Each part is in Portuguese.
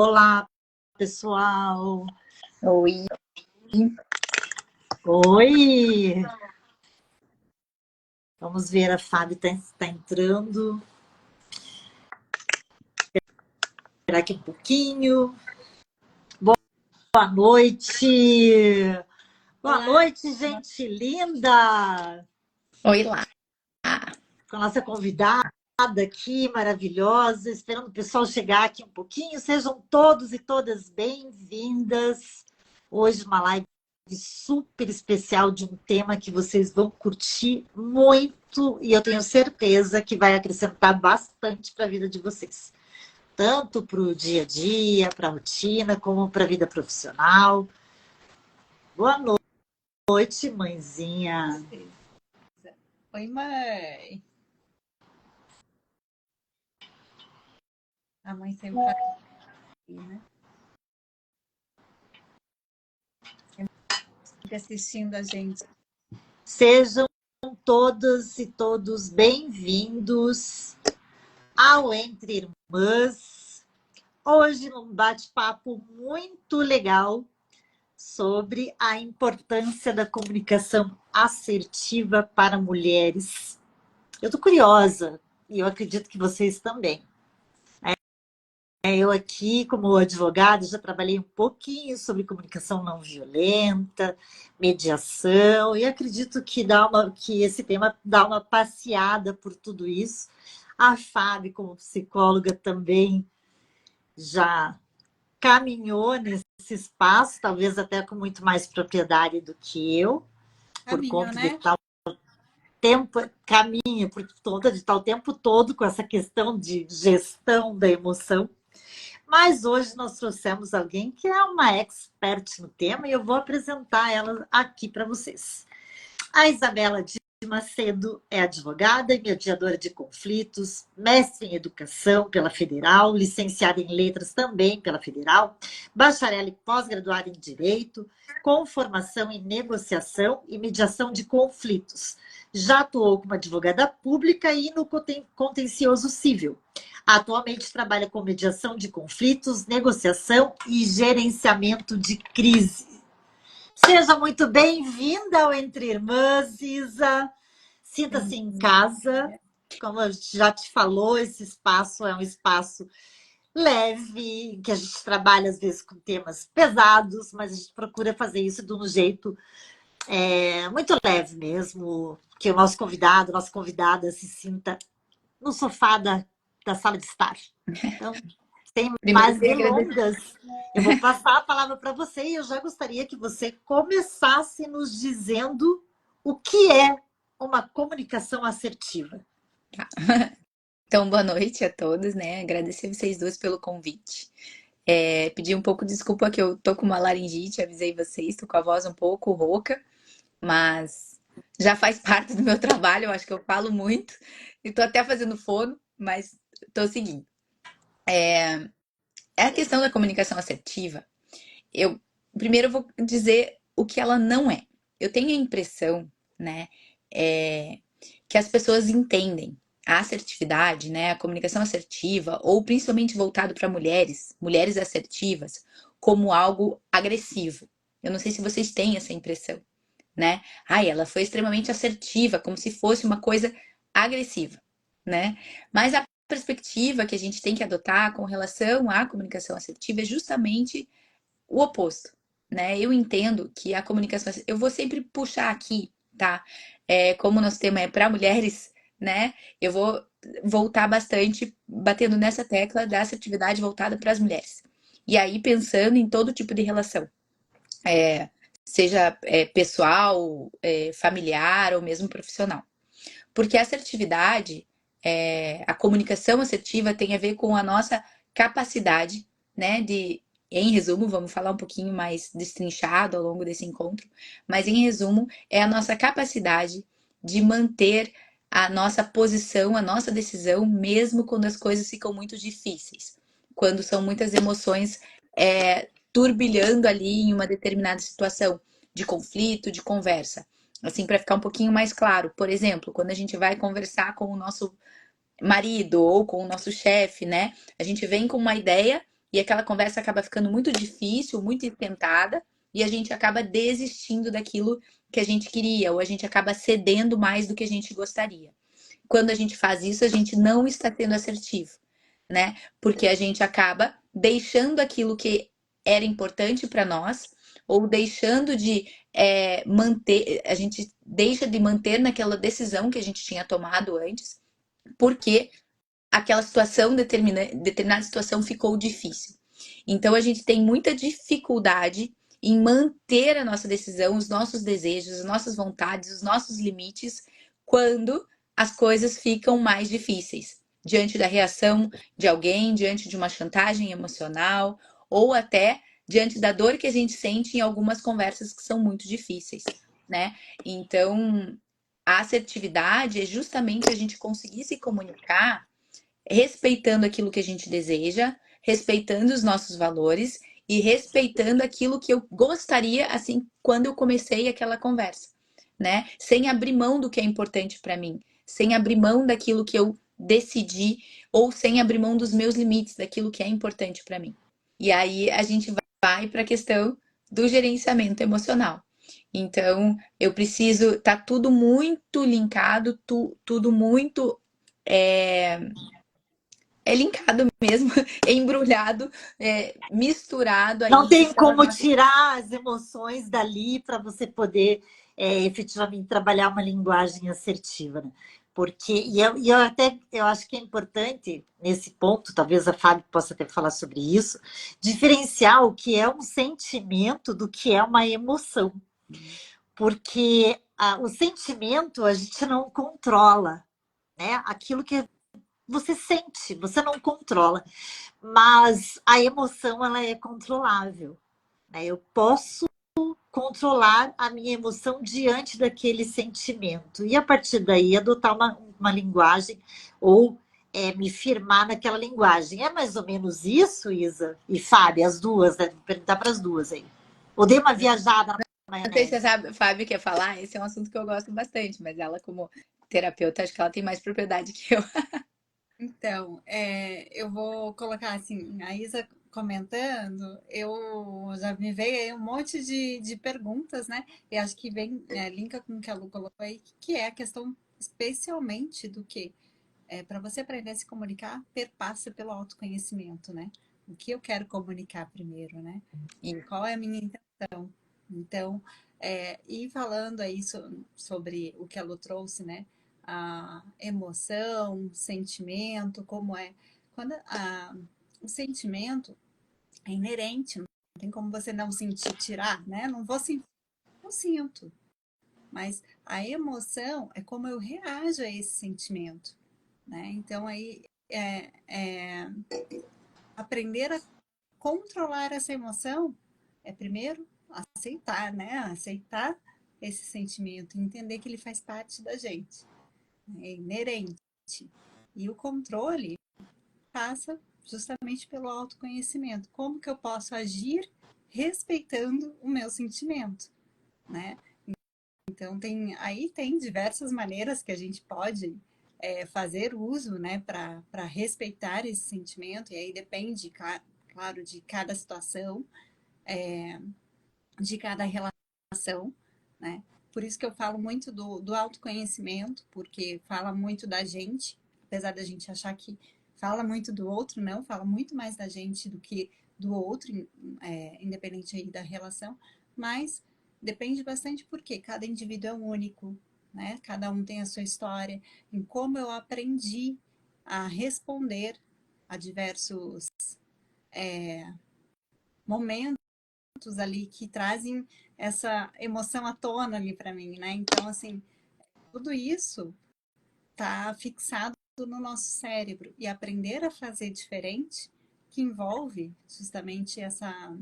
Olá, pessoal. Oi. Oi. Vamos ver, a Fábio está entrando. Esperar aqui um pouquinho. Boa noite. Boa noite, gente linda. Oi lá. Com a nossa convidada aqui, maravilhosa. Esperando o pessoal chegar aqui um pouquinho. Sejam todos e todas bem-vindas. Hoje uma live super especial de um tema que vocês vão curtir muito e eu tenho certeza que vai acrescentar bastante para a vida de vocês. Tanto para o dia a dia, para a rotina, como para a vida profissional. Boa noite, mãezinha. Oi, mãe. A mãe sempre tá aqui, né? Sempre assistindo a gente. Sejam todas e todos bem-vindos ao Entre Irmãs. Hoje, num bate-papo muito legal sobre a importância da comunicação assertiva para mulheres. Eu estou curiosa e eu acredito que vocês também. Eu aqui, como advogada, já trabalhei um pouquinho sobre comunicação não violenta, mediação, e acredito que esse tema dá uma passeada por tudo isso. A Fábio, como psicóloga, também já caminhou nesse espaço, talvez até com muito mais propriedade do que eu, por conta de tal tempo, caminha por conta de tal tempo todo com essa questão de gestão da emoção. Mas hoje nós trouxemos alguém que é uma expert no tema e eu vou apresentar ela aqui para vocês. A Isabela de Macedo é advogada e mediadora de conflitos, mestre em educação pela Federal, licenciada em letras também pela Federal, bacharel e pós-graduada em direito, com formação em negociação e mediação de conflitos. Já atuou como advogada pública e no contencioso civil. Atualmente trabalha com mediação de conflitos, negociação e gerenciamento de crise. Seja muito bem-vinda ao Entre Irmãs, Isa. Sinta-se em casa. Como eu já te falou, esse espaço é um espaço leve, que a gente trabalha às vezes com temas pesados, mas a gente procura fazer isso de um jeito muito leve mesmo, que o nosso convidado, nossa convidada se sinta no sofá da sala de estar. Então, sem mais delongas, eu vou passar a palavra para você e eu já gostaria que você começasse nos dizendo o que é uma comunicação assertiva. Então, boa noite a todos, né? Agradecer vocês duas pelo convite. Pedir um pouco de desculpa que eu tô com uma laringite, avisei vocês, tô com a voz um pouco rouca, mas já faz parte do meu trabalho, eu acho que eu falo muito e tô até fazendo fono, mas tô seguindo. A questão da comunicação assertiva, eu primeiro vou dizer o que ela não é. Eu tenho a impressão, né, que as pessoas entendem a assertividade, né, a comunicação assertiva, ou principalmente voltado para mulheres, mulheres assertivas, como algo agressivo. Eu não sei se vocês têm essa impressão, né? Ela foi extremamente assertiva, como se fosse uma coisa agressiva, né? Mas a perspectiva que a gente tem que adotar com relação à comunicação assertiva é justamente o oposto, né? Eu entendo que a comunicação, eu vou sempre puxar aqui, tá? Como o nosso tema é para mulheres, né? Eu vou voltar bastante batendo nessa tecla da assertividade voltada para as mulheres. E aí pensando em todo tipo de relação, seja pessoal, familiar ou mesmo profissional. Porque a assertividade, a comunicação assertiva tem a ver com a nossa capacidade, né, em resumo, vamos falar um pouquinho mais destrinchado ao longo desse encontro, mas em resumo, é a nossa capacidade de manter a nossa posição, a nossa decisão, mesmo quando as coisas ficam muito difíceis, quando são muitas emoções turbilhando ali em uma determinada situação de conflito, de conversa. Assim, para ficar um pouquinho mais claro, por exemplo, quando a gente vai conversar com o nosso marido ou com o nosso chefe, né? A gente vem com uma ideia e aquela conversa acaba ficando muito difícil, muito esquentada, e a gente acaba desistindo daquilo que a gente queria, ou a gente acaba cedendo mais do que a gente gostaria. Quando a gente faz isso, a gente não está sendo assertivo, né? Porque a gente acaba deixando aquilo que era importante para nós, ou deixando de manter, a gente deixa de manter naquela decisão que a gente tinha tomado antes, porque aquela situação, determinada situação ficou difícil. Então a gente tem muita dificuldade em manter a nossa decisão, os nossos desejos, as nossas vontades, os nossos limites, quando as coisas ficam mais difíceis. Diante da reação de alguém, diante de uma chantagem emocional, ou até diante da dor que a gente sente em algumas conversas que são muito difíceis, né? Então, a assertividade é justamente a gente conseguir se comunicar respeitando aquilo que a gente deseja, respeitando os nossos valores e respeitando aquilo que eu gostaria, assim, quando eu comecei aquela conversa, né? Sem abrir mão do que é importante para mim, sem abrir mão daquilo que eu decidi ou sem abrir mão dos meus limites, daquilo que é importante para mim. E aí a gente vai para a questão do gerenciamento emocional. Então, eu preciso, tá tudo muito linkado, tudo muito linkado mesmo, embrulhado, misturado Não aí tem pela como nossa. tirar as emoções dali para você poder efetivamente trabalhar uma linguagem assertiva, né? Porque, eu acho que é importante, nesse ponto, talvez a Fábio possa até falar sobre isso, diferenciar o que é um sentimento do que é uma emoção. Porque o sentimento a gente não controla, né? Aquilo que você sente, você não controla. Mas a emoção, ela é controlável, né? Eu posso controlar a minha emoção diante daquele sentimento. E a partir daí, adotar uma linguagem ou me firmar naquela linguagem. É mais ou menos isso, Isa e Fábio, as duas, né? Vou perguntar para as duas aí. Ou dei uma viajada na Não sei se a maionese. Fábio quer falar, esse é um assunto que eu gosto bastante, mas ela, como terapeuta, acho que ela tem mais propriedade que eu. Então, eu vou colocar assim, a Isa comentando, eu já me veio aí um monte de perguntas, né? E acho que vem, linka com o que a Lu colocou aí, que é a questão especialmente do que para você aprender a se comunicar, perpassa pelo autoconhecimento, né? O que eu quero comunicar primeiro, né? E qual é a minha intenção? Então, e falando aí sobre o que a Lu trouxe, né? A emoção, sentimento, como é. Quando o sentimento é inerente, não tem como você não sentir, tirar, né? Não vou sentir, não sinto. Mas a emoção é como eu reajo a esse sentimento, né? Então aí aprender a controlar essa emoção é primeiro aceitar, né? Aceitar esse sentimento, entender que ele faz parte da gente, é inerente. E o controle passa justamente pelo autoconhecimento. Como que eu posso agir respeitando o meu sentimento, né? Então tem diversas maneiras que a gente pode fazer uso, né, para respeitar esse sentimento, e aí depende, claro, de cada situação, de cada relação, né? Por isso que eu falo muito do autoconhecimento, porque fala muito da gente, apesar da gente achar que fala muito do outro, não, fala muito mais da gente do que do outro, independente aí da relação, mas depende bastante porque cada indivíduo é único, né? Cada um tem a sua história, em como eu aprendi a responder a diversos momentos ali que trazem essa emoção à tona ali para mim, né? Então, assim, tudo isso tá fixado no nosso cérebro e aprender a fazer diferente, que envolve justamente essa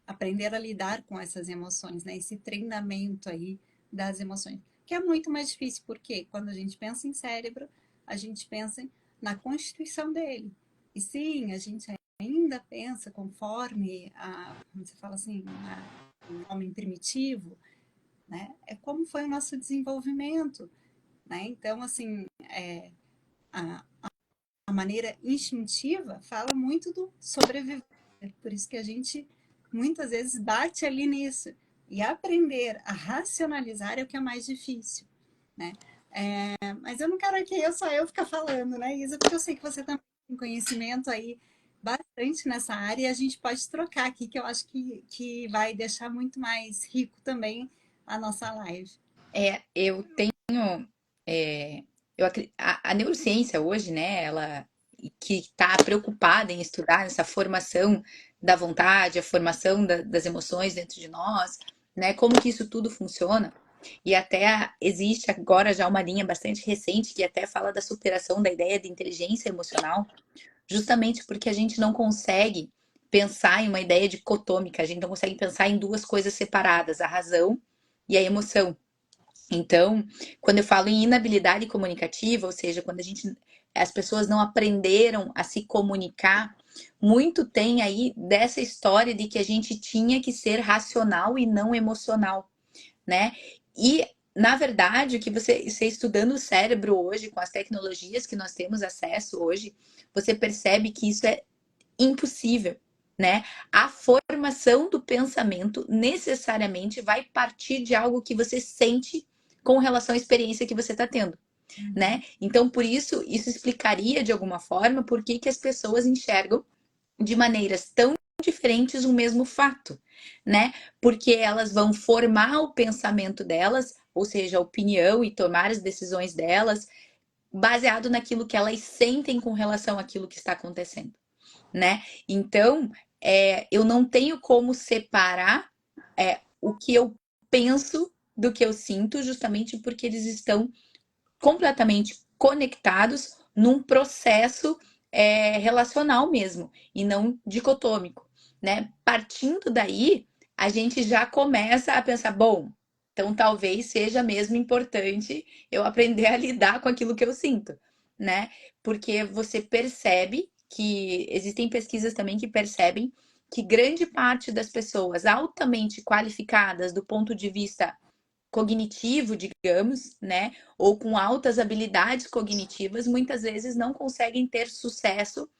aprender a lidar com essas emoções, né? Esse treinamento aí das emoções, que é muito mais difícil porque quando a gente pensa em cérebro, a gente pensa na constituição dele. E sim, a gente ainda pensa conforme como você fala assim, o homem primitivo, né? É como foi o nosso desenvolvimento, né? Então, assim, a maneira instintiva, fala muito do sobreviver. Por isso que a gente muitas vezes bate ali nisso. E aprender a racionalizar é o que é mais difícil, né? Mas eu não quero aqui só eu ficar falando, né, Isa? Porque eu sei que você também tem conhecimento aí bastante nessa área e a gente pode trocar aqui, que eu acho que vai deixar muito mais rico também a nossa live. Eu tenho. é, a neurociência hoje, né, ela que está preocupada em estudar essa formação da vontade, a formação das emoções dentro de nós, né, como que isso tudo funciona. E até existe agora já uma linha bastante recente que até fala da superação da ideia de inteligência emocional, justamente porque a gente não consegue pensar em uma ideia dicotômica, a gente não consegue pensar em duas coisas separadas, a razão e a emoção. Então, quando eu falo em inabilidade comunicativa, ou seja, quando as pessoas não aprenderam a se comunicar, muito tem aí dessa história de que a gente tinha que ser racional e não emocional, né? E na verdade, o que você estudando o cérebro hoje, com as tecnologias que nós temos acesso hoje, você percebe que isso é impossível, né? A formação do pensamento necessariamente vai partir de algo que você sente com relação à experiência que você está tendo, né? Então, por isso explicaria de alguma forma por que as pessoas enxergam de maneiras tão diferentes o mesmo fato, né? Porque elas vão formar o pensamento delas, ou seja, a opinião e tomar as decisões delas, baseado naquilo que elas sentem com relação àquilo que está acontecendo, né? Então, eu não tenho como separar o que eu penso do que eu sinto, justamente porque eles estão completamente conectados num processo relacional mesmo, e não dicotômico, né? Partindo daí, a gente já começa a pensar, bom, então talvez seja mesmo importante eu aprender a lidar com aquilo que eu sinto, né? Porque você percebe que existem pesquisas também que percebem que grande parte das pessoas altamente qualificadas do ponto de vista cognitivo, digamos, né, ou com altas habilidades cognitivas, muitas vezes não conseguem ter sucesso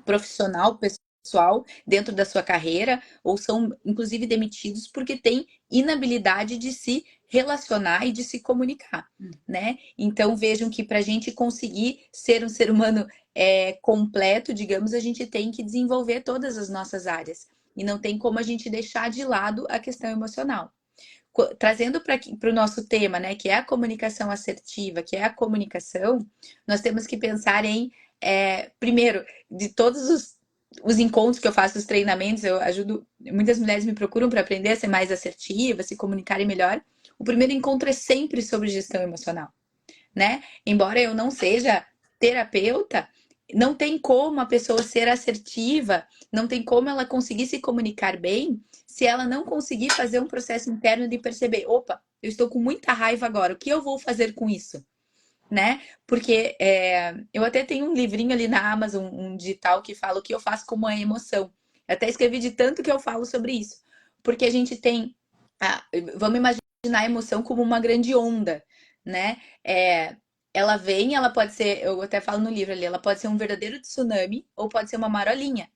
profissional, pessoal, dentro da sua carreira, ou são inclusive demitidos porque têm inabilidade de se relacionar e de se comunicar, né? Então vejam que para a gente conseguir ser um ser humano completo, digamos, a gente tem que desenvolver todas as nossas áreas. E não tem como a gente deixar de lado a questão emocional. Trazendo para o nosso tema, né, que é a comunicação assertiva, que é a comunicação, nós temos que pensar em, primeiro, de todos os encontros que eu faço, os treinamentos, eu ajudo, muitas mulheres me procuram para aprender a ser mais assertiva, se comunicarem melhor. O primeiro encontro é sempre sobre gestão emocional, né? Embora eu não seja terapeuta, não tem como a pessoa ser assertiva, não tem como ela conseguir se comunicar bem se ela não conseguir fazer um processo interno de perceber, opa, eu estou com muita raiva agora, o que eu vou fazer com isso? Né? Porque eu até tenho um livrinho ali na Amazon, um digital, que fala o que eu faço com uma emoção. Eu até escrevi de tanto que eu falo sobre isso. Porque a gente tem, vamos imaginar a emoção como uma grande onda, né? Ela vem, ela pode ser, eu até falo no livro ali, ela pode ser um verdadeiro tsunami ou pode ser uma marolinha.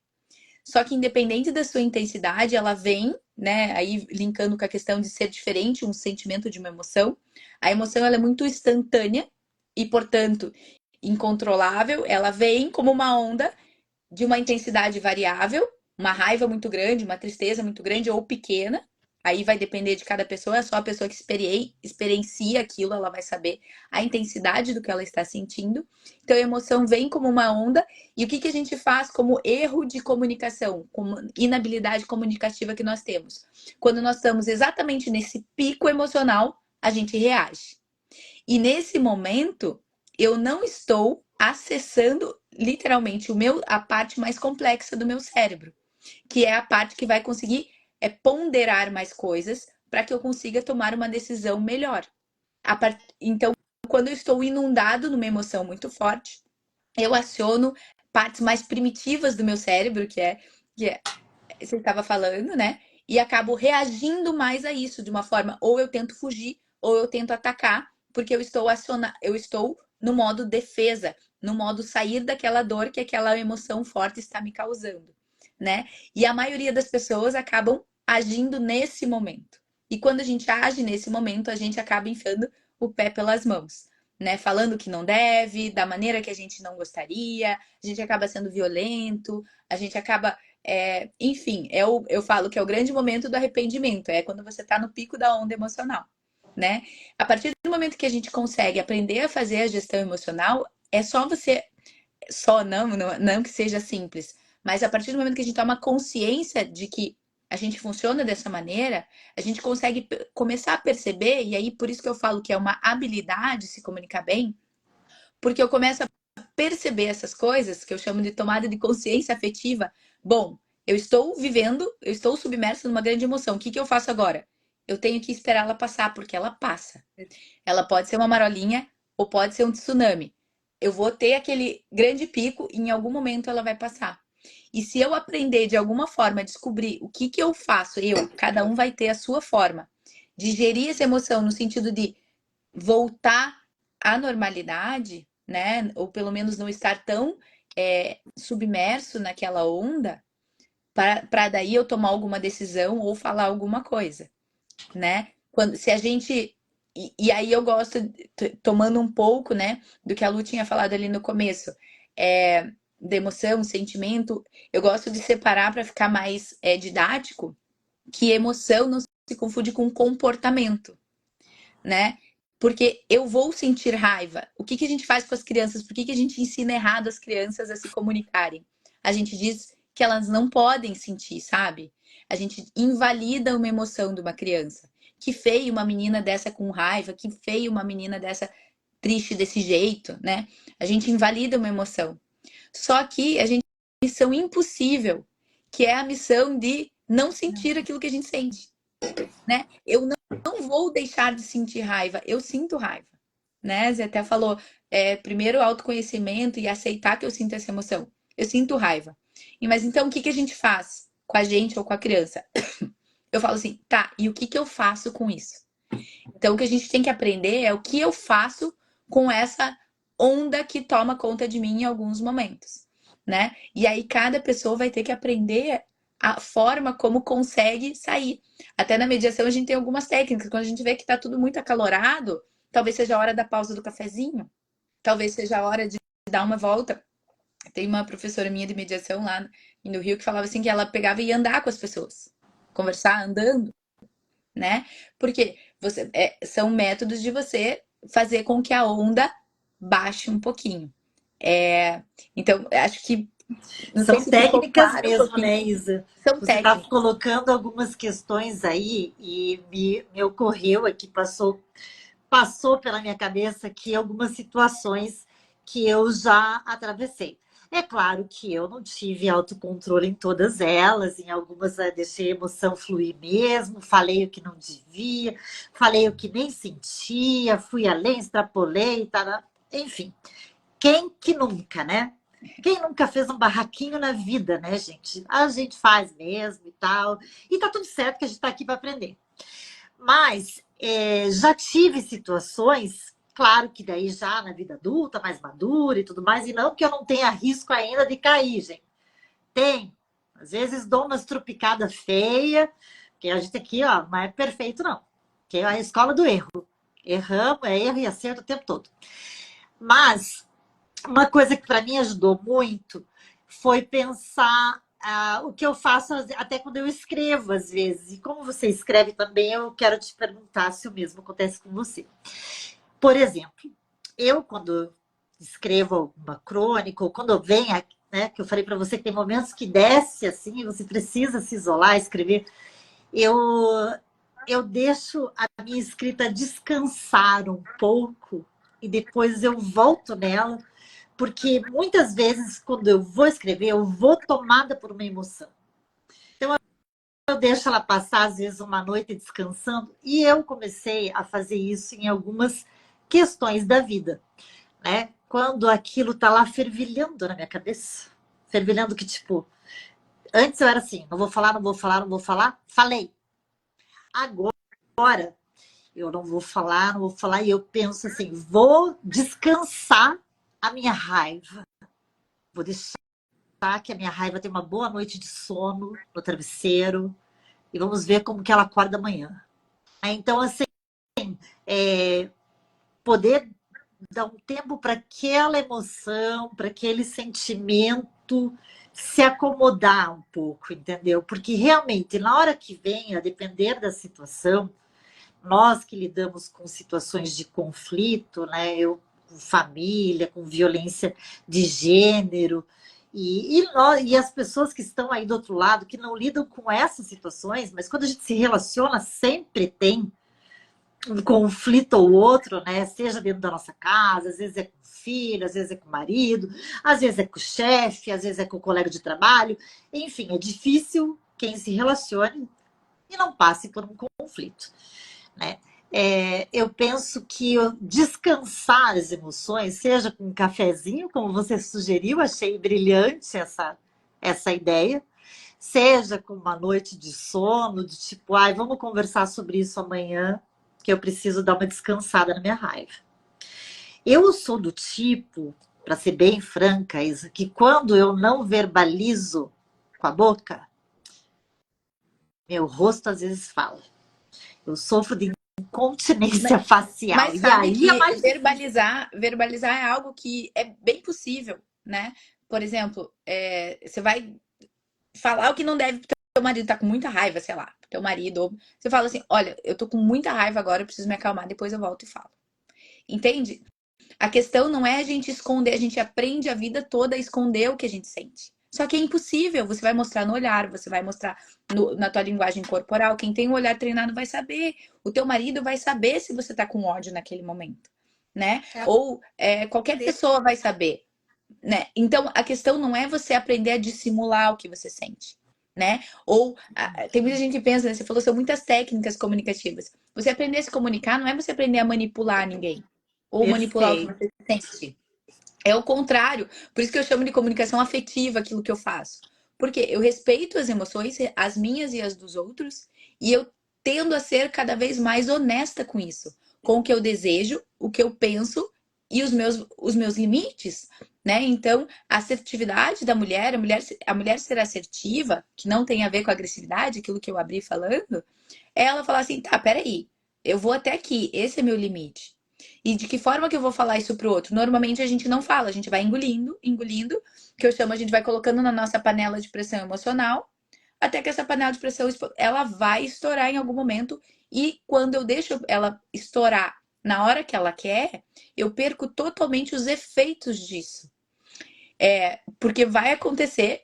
Só que independente da sua intensidade, ela vem, né? Aí linkando com a questão de ser diferente, um sentimento de uma emoção. A emoção ela é muito instantânea e, portanto, incontrolável. Ela vem como uma onda de uma intensidade variável, uma raiva muito grande, uma tristeza muito grande ou pequena. Aí vai depender de cada pessoa, é só a pessoa que experiencia aquilo, ela vai saber a intensidade do que ela está sentindo. Então a emoção vem como uma onda, e o que a gente faz como erro de comunicação, como inabilidade comunicativa que nós temos? Quando nós estamos exatamente nesse pico emocional, a gente reage. E nesse momento, eu não estou acessando literalmente a parte mais complexa do meu cérebro, que é a parte que vai conseguir ponderar mais coisas para que eu consiga tomar uma decisão melhor. Então, quando eu estou inundado numa emoção muito forte, eu aciono partes mais primitivas do meu cérebro, que você estava falando, né? E acabo reagindo mais a isso de uma forma, ou eu tento fugir, ou eu tento atacar, porque eu estou no modo defesa, no modo sair daquela dor que aquela emoção forte está me causando, né? E a maioria das pessoas acabam agindo nesse momento. E quando a gente age nesse momento, a gente acaba enfiando o pé pelas mãos, né? Falando que não deve, da maneira que a gente não gostaria, a gente acaba sendo violento, a gente acaba. Enfim, eu falo que é o grande momento do arrependimento, é quando você está no pico da onda emocional, né? A partir do momento que a gente consegue aprender a fazer a gestão emocional, é só você. Só não que seja simples, mas a partir do momento que a gente toma consciência de que a gente funciona dessa maneira, a gente consegue começar a perceber, e aí por isso que eu falo que é uma habilidade se comunicar bem, porque eu começo a perceber essas coisas que eu chamo de tomada de consciência afetiva. Bom, eu estou vivendo, eu estou submersa numa grande emoção. O que eu faço agora? Eu tenho que esperar ela passar, porque ela passa. Ela pode ser uma marolinha ou pode ser um tsunami. Eu vou ter aquele grande pico e em algum momento ela vai passar. E se eu aprender de alguma forma a descobrir o que eu faço, cada um vai ter a sua forma de gerir essa emoção no sentido de voltar à normalidade, né? Ou pelo menos não estar tão submerso naquela onda, para daí eu tomar alguma decisão ou falar alguma coisa, né? Se a gente. E aí eu gosto, tomando um pouco, né, do que a Lu tinha falado ali no começo, da emoção, sentimento, eu gosto de separar para ficar mais didático, que emoção não se confunde com comportamento, né? Porque eu vou sentir raiva. O que a gente faz com as crianças? Por que a gente ensina errado as crianças a se comunicarem? A gente diz que elas não podem sentir, sabe? A gente invalida uma emoção de uma criança. Que feio uma menina dessa com raiva, que feio uma menina dessa triste desse jeito, né? A gente invalida uma emoção. Só que a gente tem uma missão impossível, que é a missão de não sentir aquilo que a gente sente, né? Eu não vou deixar de sentir raiva, eu sinto raiva, né? Você até falou, primeiro autoconhecimento e aceitar que eu sinto essa emoção. Eu sinto raiva. Mas então o que a gente faz com a gente ou com a criança? Eu falo assim, tá, e o que eu faço com isso? Então o que a gente tem que aprender é o que eu faço com essa onda que toma conta de mim em alguns momentos, né? E aí cada pessoa vai ter que aprender a forma como consegue sair. Até na mediação a gente tem algumas técnicas. Quando a gente vê que tá tudo muito acalorado, talvez seja a hora da pausa do cafezinho, talvez seja a hora de dar uma volta. Tem uma professora minha de mediação lá no Rio que falava assim que ela pegava e ia andar com as pessoas, conversar andando, né? Porque são métodos de você fazer com que a onda baixe um pouquinho. Então, acho que não sei São se ficou técnicas claro um mesmo, pouquinho. né, Isa? São Você está técnicas. colocando algumas questões aí e me ocorreu aqui, passou pela minha cabeça que algumas situações que eu já atravessei. É claro que eu não tive autocontrole em todas elas, em algumas eu deixei a emoção fluir mesmo, falei o que não devia, falei o que nem sentia, fui além, extrapolei, tá, enfim. Quem que nunca, né? Quem nunca fez um barraquinho na vida, né, gente? A gente faz mesmo e tal. E tá tudo certo que a gente tá aqui para aprender. Mas já tive situações, claro que daí já na vida adulta, mais madura e tudo mais, e não que eu não tenha risco ainda de cair, gente. Tem. Às vezes dou umas trupicadas feias, porque a gente aqui, ó, não é perfeito, não. Que é a escola do erro. Erramos, é erro e acerto o tempo todo. Mas uma coisa que para mim ajudou muito foi pensar o que eu faço até quando eu escrevo, às vezes. E como você escreve também, eu quero te perguntar se o mesmo acontece com você. Por exemplo, eu, quando escrevo alguma crônica, ou quando vem, né, que eu falei para você que tem momentos que desce assim, você precisa se isolar, escrever, eu, eu deixo a minha escrita descansar um pouco e depois eu volto nela, porque muitas vezes, quando eu vou escrever, eu vou tomada por uma emoção. Então, eu deixo ela passar, às vezes, uma noite descansando, e eu comecei a fazer isso em algumas questões da vida, né? Quando aquilo tá lá fervilhando na minha cabeça, fervilhando que, tipo, antes eu era assim, não vou falar, não vou falar, não vou falar, falei. Agora, eu não vou falar, não vou falar, e eu penso assim, vou descansar a minha raiva. Vou deixar que a minha raiva tem uma boa noite de sono no travesseiro e vamos ver como que ela acorda amanhã. Então, assim, poder dar um tempo para aquela emoção, para aquele sentimento se acomodar um pouco, entendeu? Porque realmente, na hora que vem, a depender da situação, nós que lidamos com situações de conflito, né? Eu com família, com violência de gênero, e as pessoas que estão aí do outro lado, que não lidam com essas situações, mas quando a gente se relaciona, sempre tem um conflito ou outro, né? Seja dentro da nossa casa, às vezes é com o filho, às vezes é com o marido, às vezes é com o chefe, às vezes é com o colega de trabalho. Enfim, é difícil quem se relacione e não passe por um conflito, né? Eu penso que descansar as emoções, seja com um cafezinho, como você sugeriu, achei brilhante essa ideia, seja com uma noite de sono, de tipo, ai, vamos conversar sobre isso amanhã, que eu preciso dar uma descansada na minha raiva. Eu sou do tipo, para ser bem franca, Isa, que quando eu não verbalizo com a boca, meu rosto às vezes fala. Eu sofro de incontinência facial. Mas E sabe aí é que mais difícil. verbalizar é algo que é bem possível, né? Por exemplo, você vai falar o que não deve pro teu marido, tá com muita raiva, sei lá, pro teu marido, ou você fala assim, olha, eu tô com muita raiva agora, eu preciso me acalmar, depois eu volto e falo. Entende? A questão não é a gente esconder, a gente aprende a vida toda a esconder o que a gente sente. Só que é impossível, você vai mostrar no olhar, você vai mostrar na tua linguagem corporal. Quem tem o olhar treinado vai saber. O teu marido vai saber se você tá com ódio naquele momento, né? Ou qualquer pessoa vai saber, né? Então, a questão não é você aprender a dissimular o que você sente, né? Ou tem muita gente que pensa, né? Você falou, são muitas técnicas comunicativas. Você aprender a se comunicar não é você aprender a manipular ninguém ou manipular o que Perfeito. você sente. É o contrário. Por isso que eu chamo de comunicação afetiva aquilo que eu faço. Porque eu respeito as emoções, as minhas e as dos outros, e eu tendo a ser cada vez mais honesta com isso, com o que eu desejo, o que eu penso e os meus limites, né? Então, a assertividade da mulher, a mulher ser assertiva, que não tem a ver com agressividade, aquilo que eu abri falando, é ela falar assim, tá, peraí, eu vou até aqui, esse é meu limite. E de que forma que eu vou falar isso pro outro? Normalmente a gente não fala, a gente vai engolindo, engolindo, que eu chamo, a gente vai colocando na nossa panela de pressão emocional, até que essa panela de pressão ela vai estourar em algum momento. E quando eu deixo ela estourar na hora que ela quer, eu perco totalmente os efeitos disso. Porque vai acontecer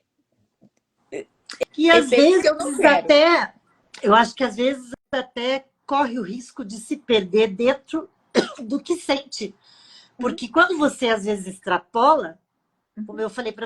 E às efeitos vezes que eu não quero. até, eu acho que às vezes até corre o risco de se perder dentro do que sente. Porque quando você às vezes extrapola, como eu falei para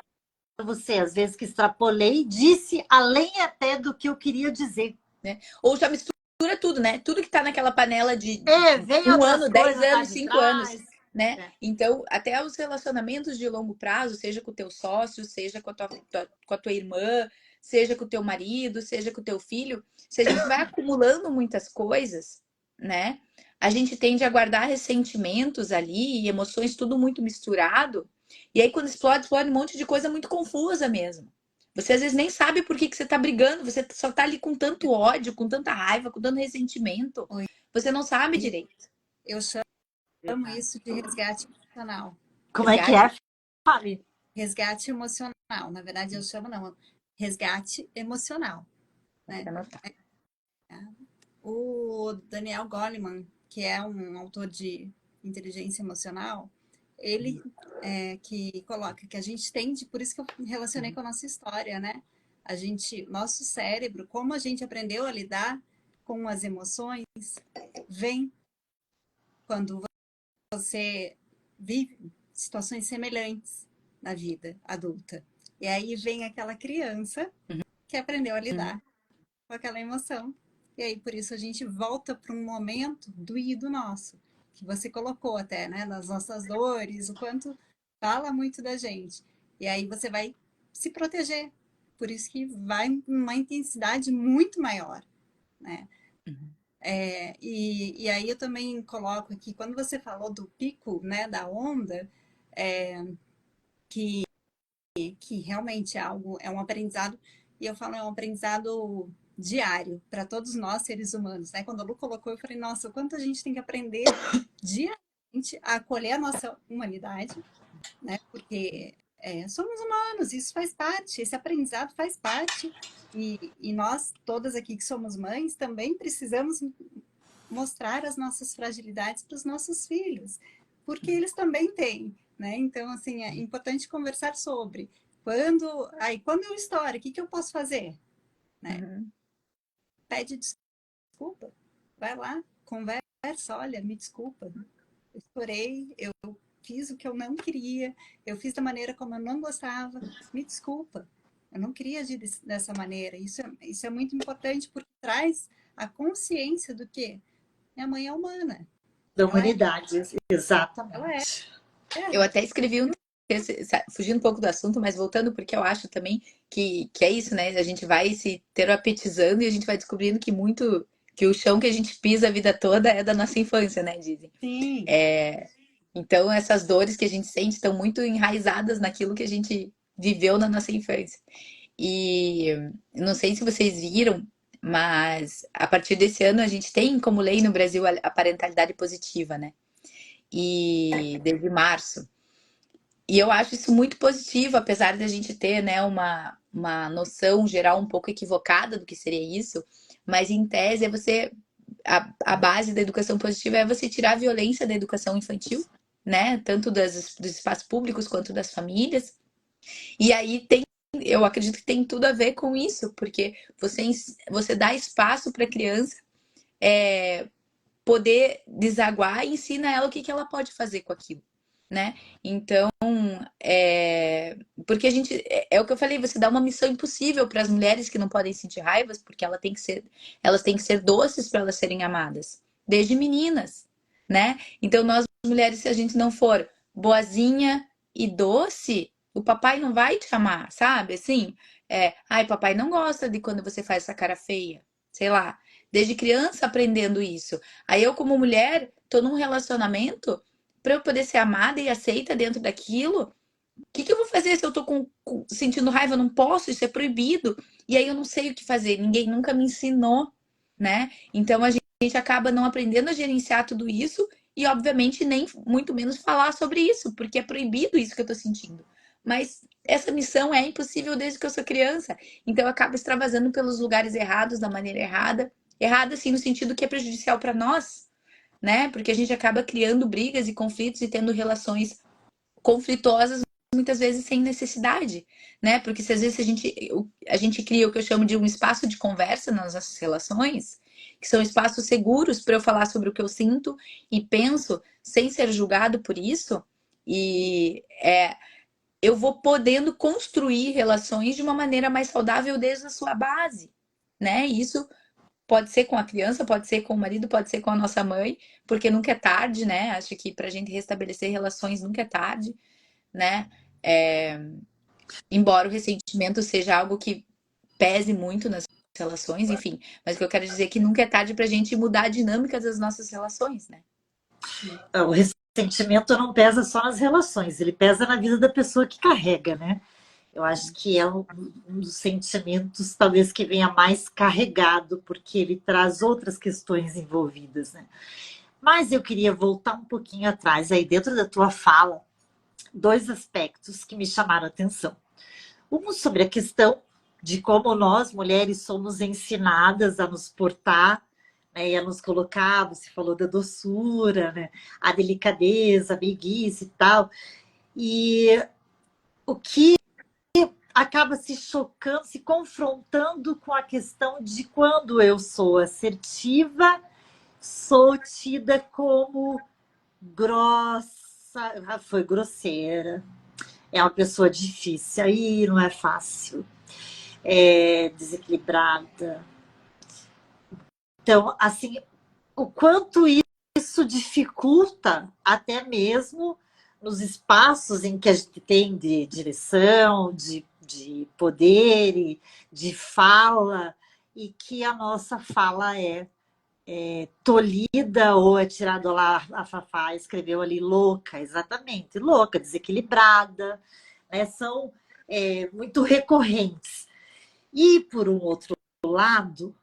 você, às vezes que extrapolei, disse além até do que eu queria dizer. Né? Ou já mistura tudo, né? Tudo que tá naquela panela de Vem 1 ano, outras 10 coisas lá anos, de 5 anos, trás. né? Então, até os relacionamentos de longo prazo, seja com o teu sócio, seja com a tua irmã, seja com o teu marido, seja com o teu filho, se a gente vai acumulando muitas coisas, né? A gente tende a guardar ressentimentos ali e emoções tudo muito misturado. E aí, quando explode, explode um monte de coisa muito confusa mesmo. Você às vezes nem sabe por que você tá brigando, você só tá ali com tanto ódio, com tanta raiva, com tanto ressentimento. Oi, Você não sabe direito. eu chamo isso de resgate emocional. Como é que Resgate? é, Fábio? Resgate emocional. Na verdade, eu chamo não, resgate emocional, Vou né? anotar. O Daniel Goleman, que é um autor de inteligência emocional, ele que coloca que a gente tende, por isso que eu relacionei com a nossa história, né? Nosso cérebro, como a gente aprendeu a lidar com as emoções, vem quando você vive situações semelhantes na vida adulta. E aí vem aquela criança que aprendeu a lidar com aquela emoção. E aí, por isso, a gente volta para um momento doído nosso, que você colocou até, né? Nas nossas dores, o quanto fala muito da gente. E aí você vai se proteger. Por isso que vai uma intensidade muito maior, né? E aí eu também coloco aqui, quando você falou do pico, né, da onda, que realmente é um aprendizado, e eu falo, é um aprendizado diário para todos nós, seres humanos, né? Quando a Lu colocou, eu falei, nossa, o quanto a gente tem que aprender diariamente a acolher a nossa humanidade, né? Porque somos humanos, isso faz parte, esse aprendizado faz parte, e nós, todas aqui que somos mães, também precisamos mostrar as nossas fragilidades para os nossos filhos, porque eles também têm, né? Então, assim, é importante conversar sobre quando eu estouro, o que que eu posso fazer, né? Uhum. Pede desculpa, vai lá, conversa, olha, me desculpa, eu estourei, eu fiz o que eu não queria, eu fiz da maneira como eu não gostava, me desculpa, eu não queria agir dessa maneira. Isso é muito importante porque traz a consciência do que minha mãe é humana, Da ela é, humanidade, ela é. exatamente. Eu até escrevi um texto, fugindo um pouco do assunto, mas voltando, porque eu acho também que é isso, né? A gente vai se terapetizando e a gente vai descobrindo que muito, que o chão que a gente pisa a vida toda é da nossa infância, né? Dizem. Sim, Então, essas dores que a gente sente estão muito enraizadas naquilo que a gente viveu na nossa infância. E não sei se vocês viram, mas a partir desse ano a gente tem como lei no Brasil a parentalidade positiva, né? E desde março. E eu acho isso muito positivo, apesar de a gente ter, né, uma noção geral um pouco equivocada do que seria isso, mas em tese é você. A base da educação positiva é você tirar a violência da educação infantil, né? Tanto dos espaços públicos quanto das famílias. E aí tem, eu acredito que tem tudo a ver com isso, porque você dá espaço para a criança poder desaguar e ensina ela o que ela pode fazer com aquilo, né? Então, porque a gente, é o que eu falei, você dá uma missão impossível para as mulheres que não podem sentir raivas, porque elas têm que ser doces para elas serem amadas, desde meninas, né? Então, nós mulheres, se a gente não for boazinha e doce, o papai não vai te amar, sabe? Assim, ai, papai não gosta de quando você faz essa cara feia, sei lá. Desde criança aprendendo isso. Aí eu, como mulher, tô num relacionamento para eu poder ser amada e aceita dentro daquilo. O que eu vou fazer se eu tô sentindo raiva? Eu não posso, isso é proibido. E aí eu não sei o que fazer. Ninguém nunca me ensinou, né? Então a gente acaba não aprendendo a gerenciar tudo isso e, obviamente, nem muito menos falar sobre isso, porque é proibido isso que eu tô sentindo. Mas essa missão é impossível desde que eu sou criança. Então eu acabo extravasando pelos lugares errados, da maneira errada. Errada, assim, no sentido que é prejudicial para nós, né? Porque a gente acaba criando brigas e conflitos e tendo relações conflituosas muitas vezes sem necessidade, né? Porque se às vezes a gente cria o que eu chamo de um espaço de conversa nas nossas relações, que são espaços seguros para eu falar sobre o que eu sinto e penso sem ser julgado por isso, e eu vou podendo construir relações de uma maneira mais saudável desde a sua base, né? Isso pode ser com a criança, pode ser com o marido, pode ser com a nossa mãe, porque nunca é tarde, né? Acho que pra gente restabelecer relações nunca é tarde, né? É, embora o ressentimento seja algo que pese muito nas relações, enfim. Mas o que eu quero dizer é que nunca é tarde pra gente mudar a dinâmica das nossas relações, né? O ressentimento não pesa só nas relações, ele pesa na vida da pessoa que carrega, né? Eu acho que é um dos sentimentos, talvez, que venha mais carregado, porque ele traz outras questões envolvidas, né? Mas eu queria voltar um pouquinho atrás, aí dentro da tua fala, dois aspectos que me chamaram a atenção. Um sobre a questão de como nós, mulheres, somos ensinadas a nos portar, né, e a nos colocar, você falou da doçura, né, a delicadeza, a meiguice e tal. E o que acaba se chocando, se confrontando com a questão de quando eu sou assertiva, sou tida como grossa, foi grosseira, é uma pessoa difícil, aí não é fácil, é desequilibrada. Então, assim, o quanto isso dificulta até mesmo nos espaços em que a gente tem de direção, de poder e de fala, e que a nossa fala é tolhida ou é tirado lá, a Fafá escreveu ali louca, exatamente, louca, desequilibrada, né? São muito recorrentes. E, por um outro lado,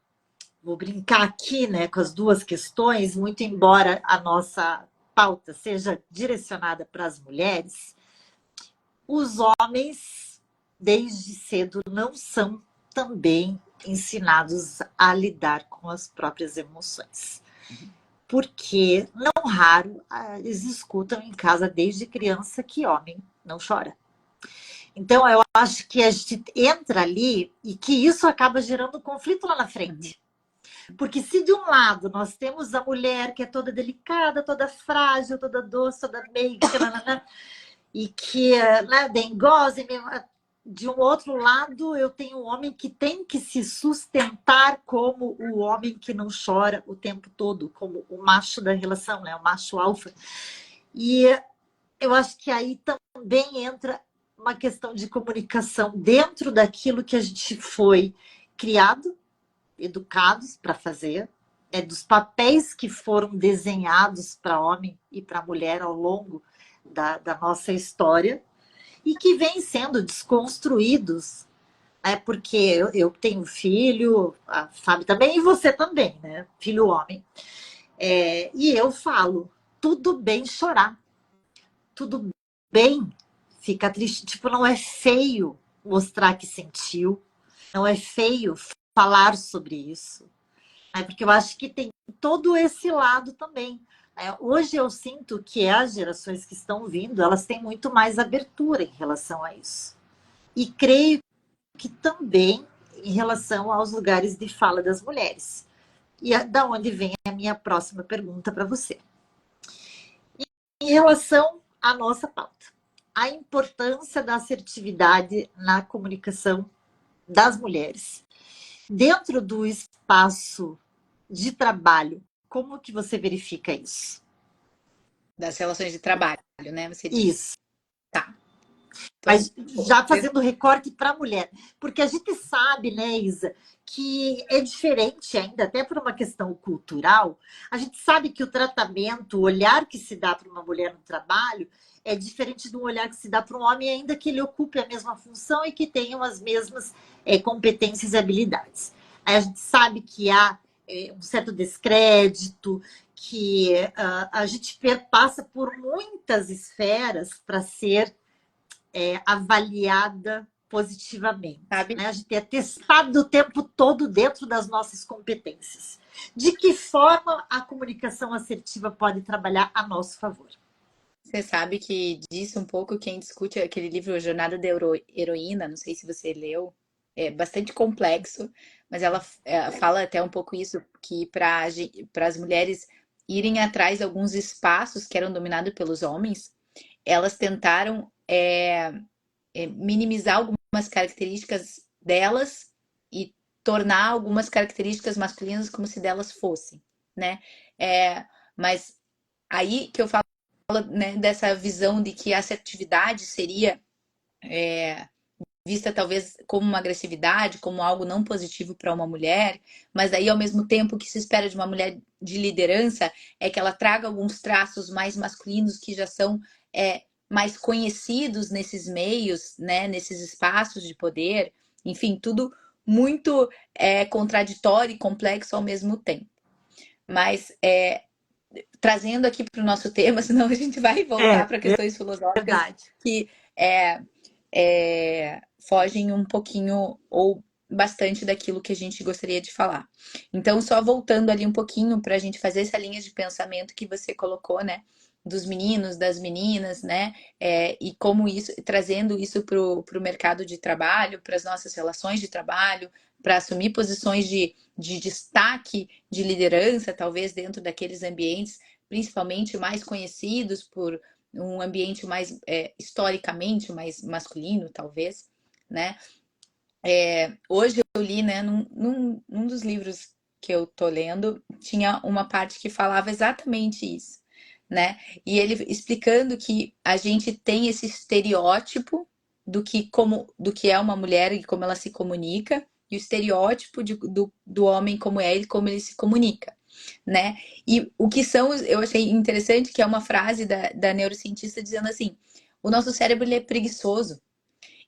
vou brincar aqui, né, com as duas questões, muito embora a nossa pauta seja direcionada para as mulheres, os homens, desde cedo, não são também ensinados a lidar com as próprias emoções. Porque, não raro, eles escutam em casa desde criança que homem não chora. Então, eu acho que a gente entra ali e que isso acaba gerando conflito lá na frente. Porque se de um lado nós temos a mulher que é toda delicada, toda frágil, toda doce, toda meiga, e que dengosa, de um outro lado eu tenho um homem que tem que se sustentar como o homem que não chora o tempo todo, como o macho da relação, né? O macho alfa. E eu acho que aí também entra uma questão de comunicação dentro daquilo que a gente foi criado, educados para fazer, dos papéis que foram desenhados para homem e para mulher ao longo da nossa história e que vêm sendo desconstruídos, porque eu tenho filho, a Fábio também, e você também, né? Filho homem. E eu falo, tudo bem chorar, tudo bem ficar triste, tipo, não é feio mostrar que sentiu, não é feio falar sobre isso, porque eu acho que tem todo esse lado também. Hoje eu sinto que as gerações que estão vindo, elas têm muito mais abertura em relação a isso. E creio que também em relação aos lugares de fala das mulheres. E da onde vem a minha próxima pergunta para você. Em relação à nossa pauta, a importância da assertividade na comunicação das mulheres. Dentro do espaço de trabalho, como que você verifica isso? Das relações de trabalho, né? Você disse. Isso. Tá. Então, mas já fazendo recorte para a mulher. Porque a gente sabe, né, Isa, que é diferente ainda, até por uma questão cultural. A gente sabe que o tratamento, o olhar que se dá para uma mulher no trabalho é diferente do olhar que se dá para um homem, ainda que ele ocupe a mesma função e que tenham as mesmas competências e habilidades. Aí a gente sabe que há um certo descrédito, que a gente passa por muitas esferas para ser avaliada positivamente. sabe? Né? A gente é testado o tempo todo dentro das nossas competências. De que forma a comunicação assertiva pode trabalhar a nosso favor? Você sabe que diz um pouco quem discute aquele livro Jornada da Heroína, não sei se você leu, é bastante complexo, mas ela fala até um pouco isso, que para as mulheres irem atrás de alguns espaços que eram dominados pelos homens, elas tentaram minimizar algumas características delas e tornar algumas características masculinas como se delas fossem, né? Mas aí que eu falo, né, dessa visão de que a assertividade seria vista talvez como uma agressividade, como algo não positivo para uma mulher, mas aí ao mesmo tempo o que se espera de uma mulher de liderança é que ela traga alguns traços mais masculinos que já são mais conhecidos nesses meios, né, nesses espaços de poder, enfim, tudo muito contraditório e complexo ao mesmo tempo. Mas trazendo aqui para o nosso tema, senão a gente vai voltar para questões filosóficas que fogem um pouquinho ou bastante daquilo que a gente gostaria de falar. Então, só voltando ali um pouquinho para a gente fazer essa linha de pensamento que você colocou, né? Dos meninos, das meninas, né? E como isso, trazendo isso para o mercado de trabalho, para as nossas relações de trabalho, para assumir posições de destaque, de liderança, talvez dentro daqueles ambientes, principalmente mais conhecidos por um ambiente mais historicamente mais masculino, talvez, né? Hoje eu li, né, num dos livros que eu tô lendo, tinha uma parte que falava exatamente isso, né? E ele explicando que a gente tem esse estereótipo do que é uma mulher e como ela se comunica, e o estereótipo do homem como é e como ele se comunica. né? E o que são, eu achei interessante que é uma frase da neurocientista dizendo assim: o nosso cérebro ele é preguiçoso,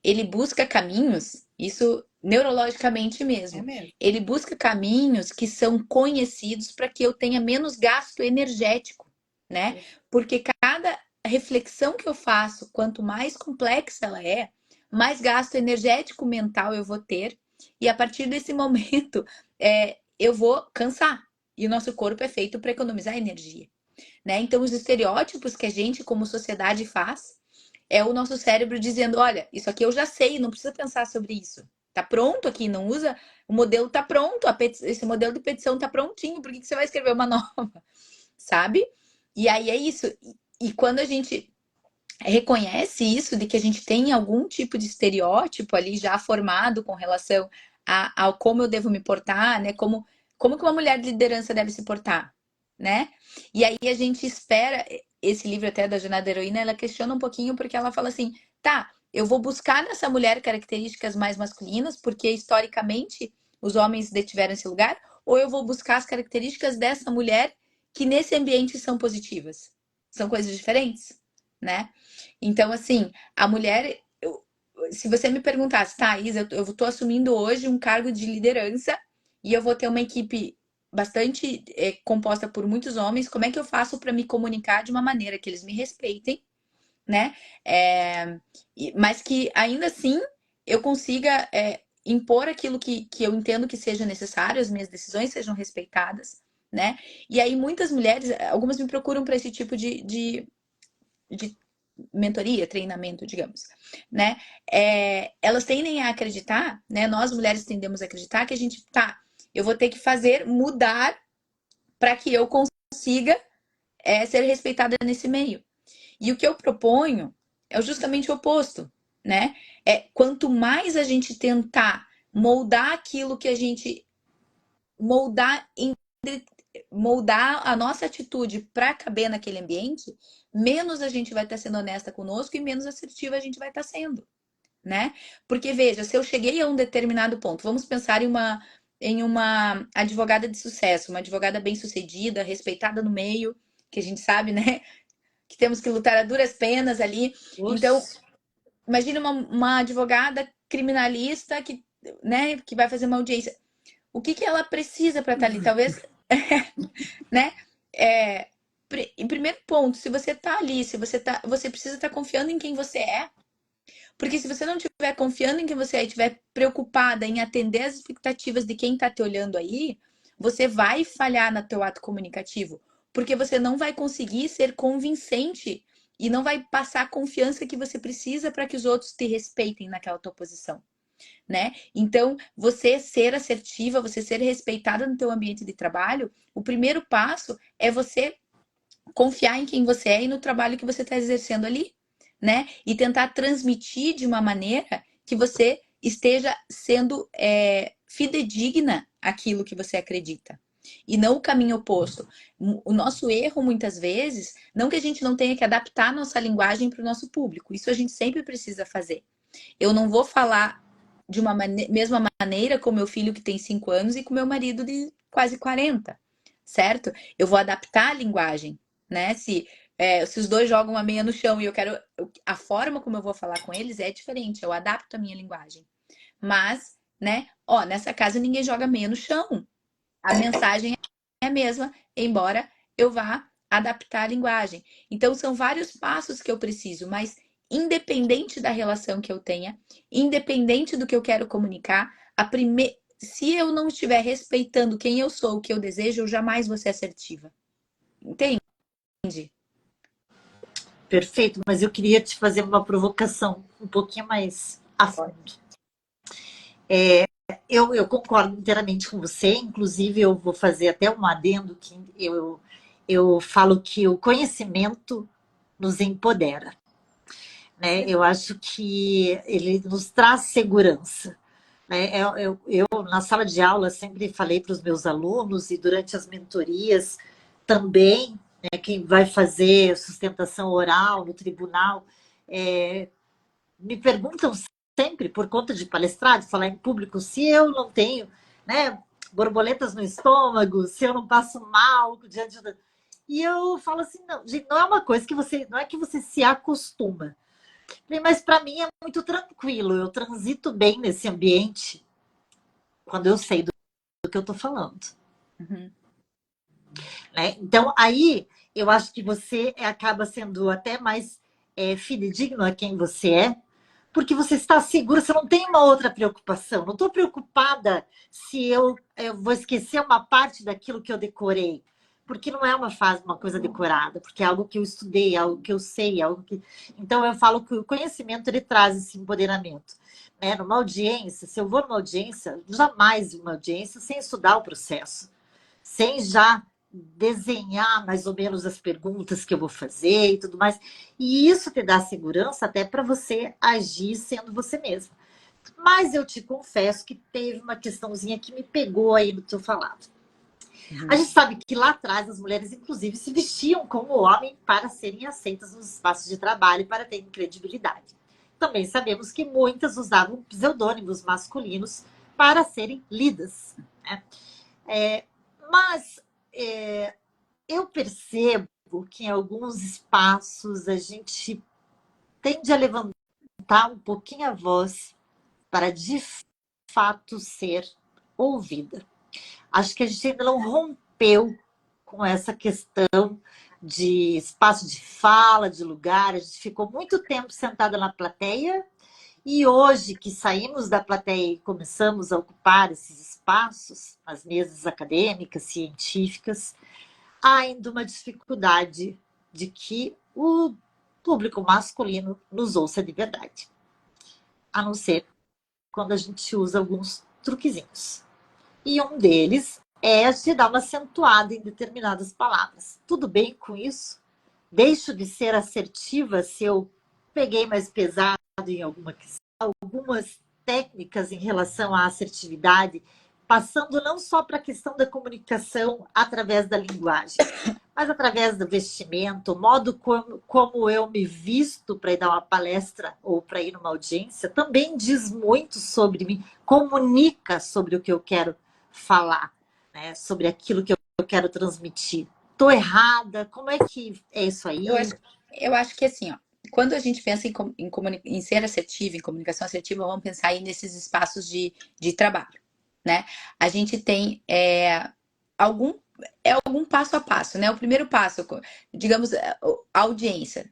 ele busca caminhos, isso neurologicamente É mesmo, mesmo. ele busca caminhos que são conhecidos para que eu tenha menos gasto energético, né? Porque cada reflexão que eu faço, quanto mais complexa ela é, mais gasto energético mental eu vou ter, e a partir desse momento eu vou cansar. E o nosso corpo é feito para economizar energia, né? Então, os estereótipos que a gente, como sociedade, faz é o nosso cérebro dizendo: olha, isso aqui eu já sei, não precisa pensar sobre isso. Tá pronto aqui, não usa. O modelo tá pronto, esse modelo de petição tá prontinho, por que você vai escrever uma nova? Sabe? E aí é isso. E quando a gente reconhece isso, de que a gente tem algum tipo de estereótipo ali já formado com relação ao como eu devo me portar, né? Como que uma mulher de liderança deve se portar, né? E aí a gente espera, esse livro até da Jornada Heroína, ela questiona um pouquinho porque ela fala assim, tá, eu vou buscar nessa mulher características mais masculinas, porque historicamente os homens detiveram esse lugar, ou eu vou buscar as características dessa mulher que nesse ambiente são positivas? São coisas diferentes, né? Então, assim, a mulher, se você me perguntasse, Thaís, eu tô assumindo hoje um cargo de liderança e eu vou ter uma equipe bastante composta por muitos homens, como é que eu faço para me comunicar de uma maneira que eles me respeitem, né? Mas que ainda assim eu consiga impor aquilo que eu entendo que seja necessário, as minhas decisões sejam respeitadas, né? E aí muitas mulheres, algumas me procuram para esse tipo de mentoria, treinamento, digamos, né? Elas tendem a acreditar, né? Nós mulheres tendemos a acreditar que a gente eu vou ter que fazer mudar para que eu consiga ser respeitada nesse meio. E o que eu proponho é justamente o oposto, né? Quanto mais a gente tentar moldar aquilo que a gente moldar moldar a nossa atitude para caber naquele ambiente, menos a gente vai estar sendo honesta conosco e menos assertiva a gente vai estar sendo, né? Porque veja, se eu cheguei a um determinado ponto, vamos pensar em uma advogada de sucesso, uma advogada bem-sucedida, respeitada no meio, que a gente sabe, né? Que temos que lutar a duras penas ali. Então, Oxe. imagine uma advogada criminalista né, que vai fazer uma audiência. O que ela precisa para estar ali? Talvez né? Em primeiro ponto, se você tá ali, você precisa estar confiando em quem você é. Porque se você não estiver confiando em quem você é e estiver preocupada em atender as expectativas de quem está te olhando aí, você vai falhar no teu ato comunicativo. Porque você não vai conseguir ser convincente e não vai passar a confiança que você precisa para que os outros te respeitem naquela tua posição, né? Então, você ser assertiva, você ser respeitada no teu ambiente de trabalho, o primeiro passo é você confiar em quem você é e no trabalho que você está exercendo ali, né? E tentar transmitir de uma maneira que você esteja sendo fidedigna àquilo que você acredita. E não o caminho oposto. O nosso erro, muitas vezes, não que a gente não tenha que adaptar nossa linguagem para o nosso público. Isso a gente sempre precisa fazer. Eu não vou falar de uma mesma maneira com meu filho que tem 5 anos e com meu marido de quase 40, certo? Eu vou adaptar a linguagem, né? Se os dois jogam a meia no chão e eu quero. A forma como eu vou falar com eles é diferente, eu adapto a minha linguagem. Mas, né? Ó, nessa casa ninguém joga meia no chão. A mensagem é a mesma, embora eu vá adaptar a linguagem. Então, são vários passos que eu preciso, mas independente da relação que eu tenha, independente do que eu quero comunicar, se eu não estiver respeitando quem eu sou, o que eu desejo, eu jamais vou ser assertiva. Entende? Perfeito, mas eu queria te fazer uma provocação um pouquinho mais a fundo. Eu concordo inteiramente com você, inclusive eu vou fazer até um adendo que eu falo que o conhecimento nos empodera, né? Eu acho que ele nos traz segurança, né? Na sala de aula sempre falei para os meus alunos e durante as mentorias também, né, quem vai fazer sustentação oral no tribunal, me perguntam sempre, por conta de palestrar, de falar em público, se eu não tenho, né, borboletas no estômago, se eu não passo mal diante da... E eu falo assim, não, gente, não é uma coisa que você, não é que você se acostuma. Mas para mim é muito tranquilo, eu transito bem nesse ambiente quando eu sei do que eu estou falando. Uhum. Né? Então, aí eu acho que você acaba sendo até mais fidedigno a quem você é, porque você está segura, você não tem uma outra preocupação. Não estou preocupada se eu vou esquecer uma parte daquilo que eu decorei, porque não é uma coisa decorada, porque é algo que eu estudei, é algo que eu sei, é algo que... Então, eu falo que o conhecimento, ele traz esse empoderamento. Né? Numa audiência, se eu vou numa audiência, jamais uma audiência sem estudar o processo, sem já desenhar mais ou menos as perguntas que eu vou fazer e tudo mais. E isso te dá segurança até para você agir sendo você mesma. Mas eu te confesso que teve uma questãozinha que me pegou aí no teu falado. A gente sabe que lá atrás as mulheres, inclusive, se vestiam como homem para serem aceitas nos espaços de trabalho e para terem credibilidade. Também sabemos que muitas usavam pseudônimos masculinos para serem lidas. Né? Mas eu percebo que em alguns espaços a gente tende a levantar um pouquinho a voz para de fato ser ouvida. Acho que a gente ainda não rompeu com essa questão de espaço de fala, de lugar. A gente ficou muito tempo sentada na plateia e hoje que saímos da plateia e começamos a ocupar esses espaços, as mesas acadêmicas, científicas, há ainda uma dificuldade de que o público masculino nos ouça de verdade. A não ser quando a gente usa alguns truquezinhos. E um deles é de dar uma acentuada em determinadas palavras. Tudo bem com isso? Deixo de ser assertiva se eu peguei mais pesado em alguma questão. Algumas técnicas em relação à assertividade, passando não só para a questão da comunicação através da linguagem, mas através do vestimento, o modo como eu me visto para ir dar uma palestra ou para ir numa audiência, também diz muito sobre mim, comunica sobre o que eu quero falar, né? Sobre aquilo que eu quero transmitir. Estou errada? Como é que é isso aí? Eu acho que assim, ó, quando a gente pensa em ser assertivo, em comunicação assertiva, vamos pensar aí nesses espaços de trabalho, né? A gente tem algum passo a passo, né? O primeiro passo, digamos, a audiência.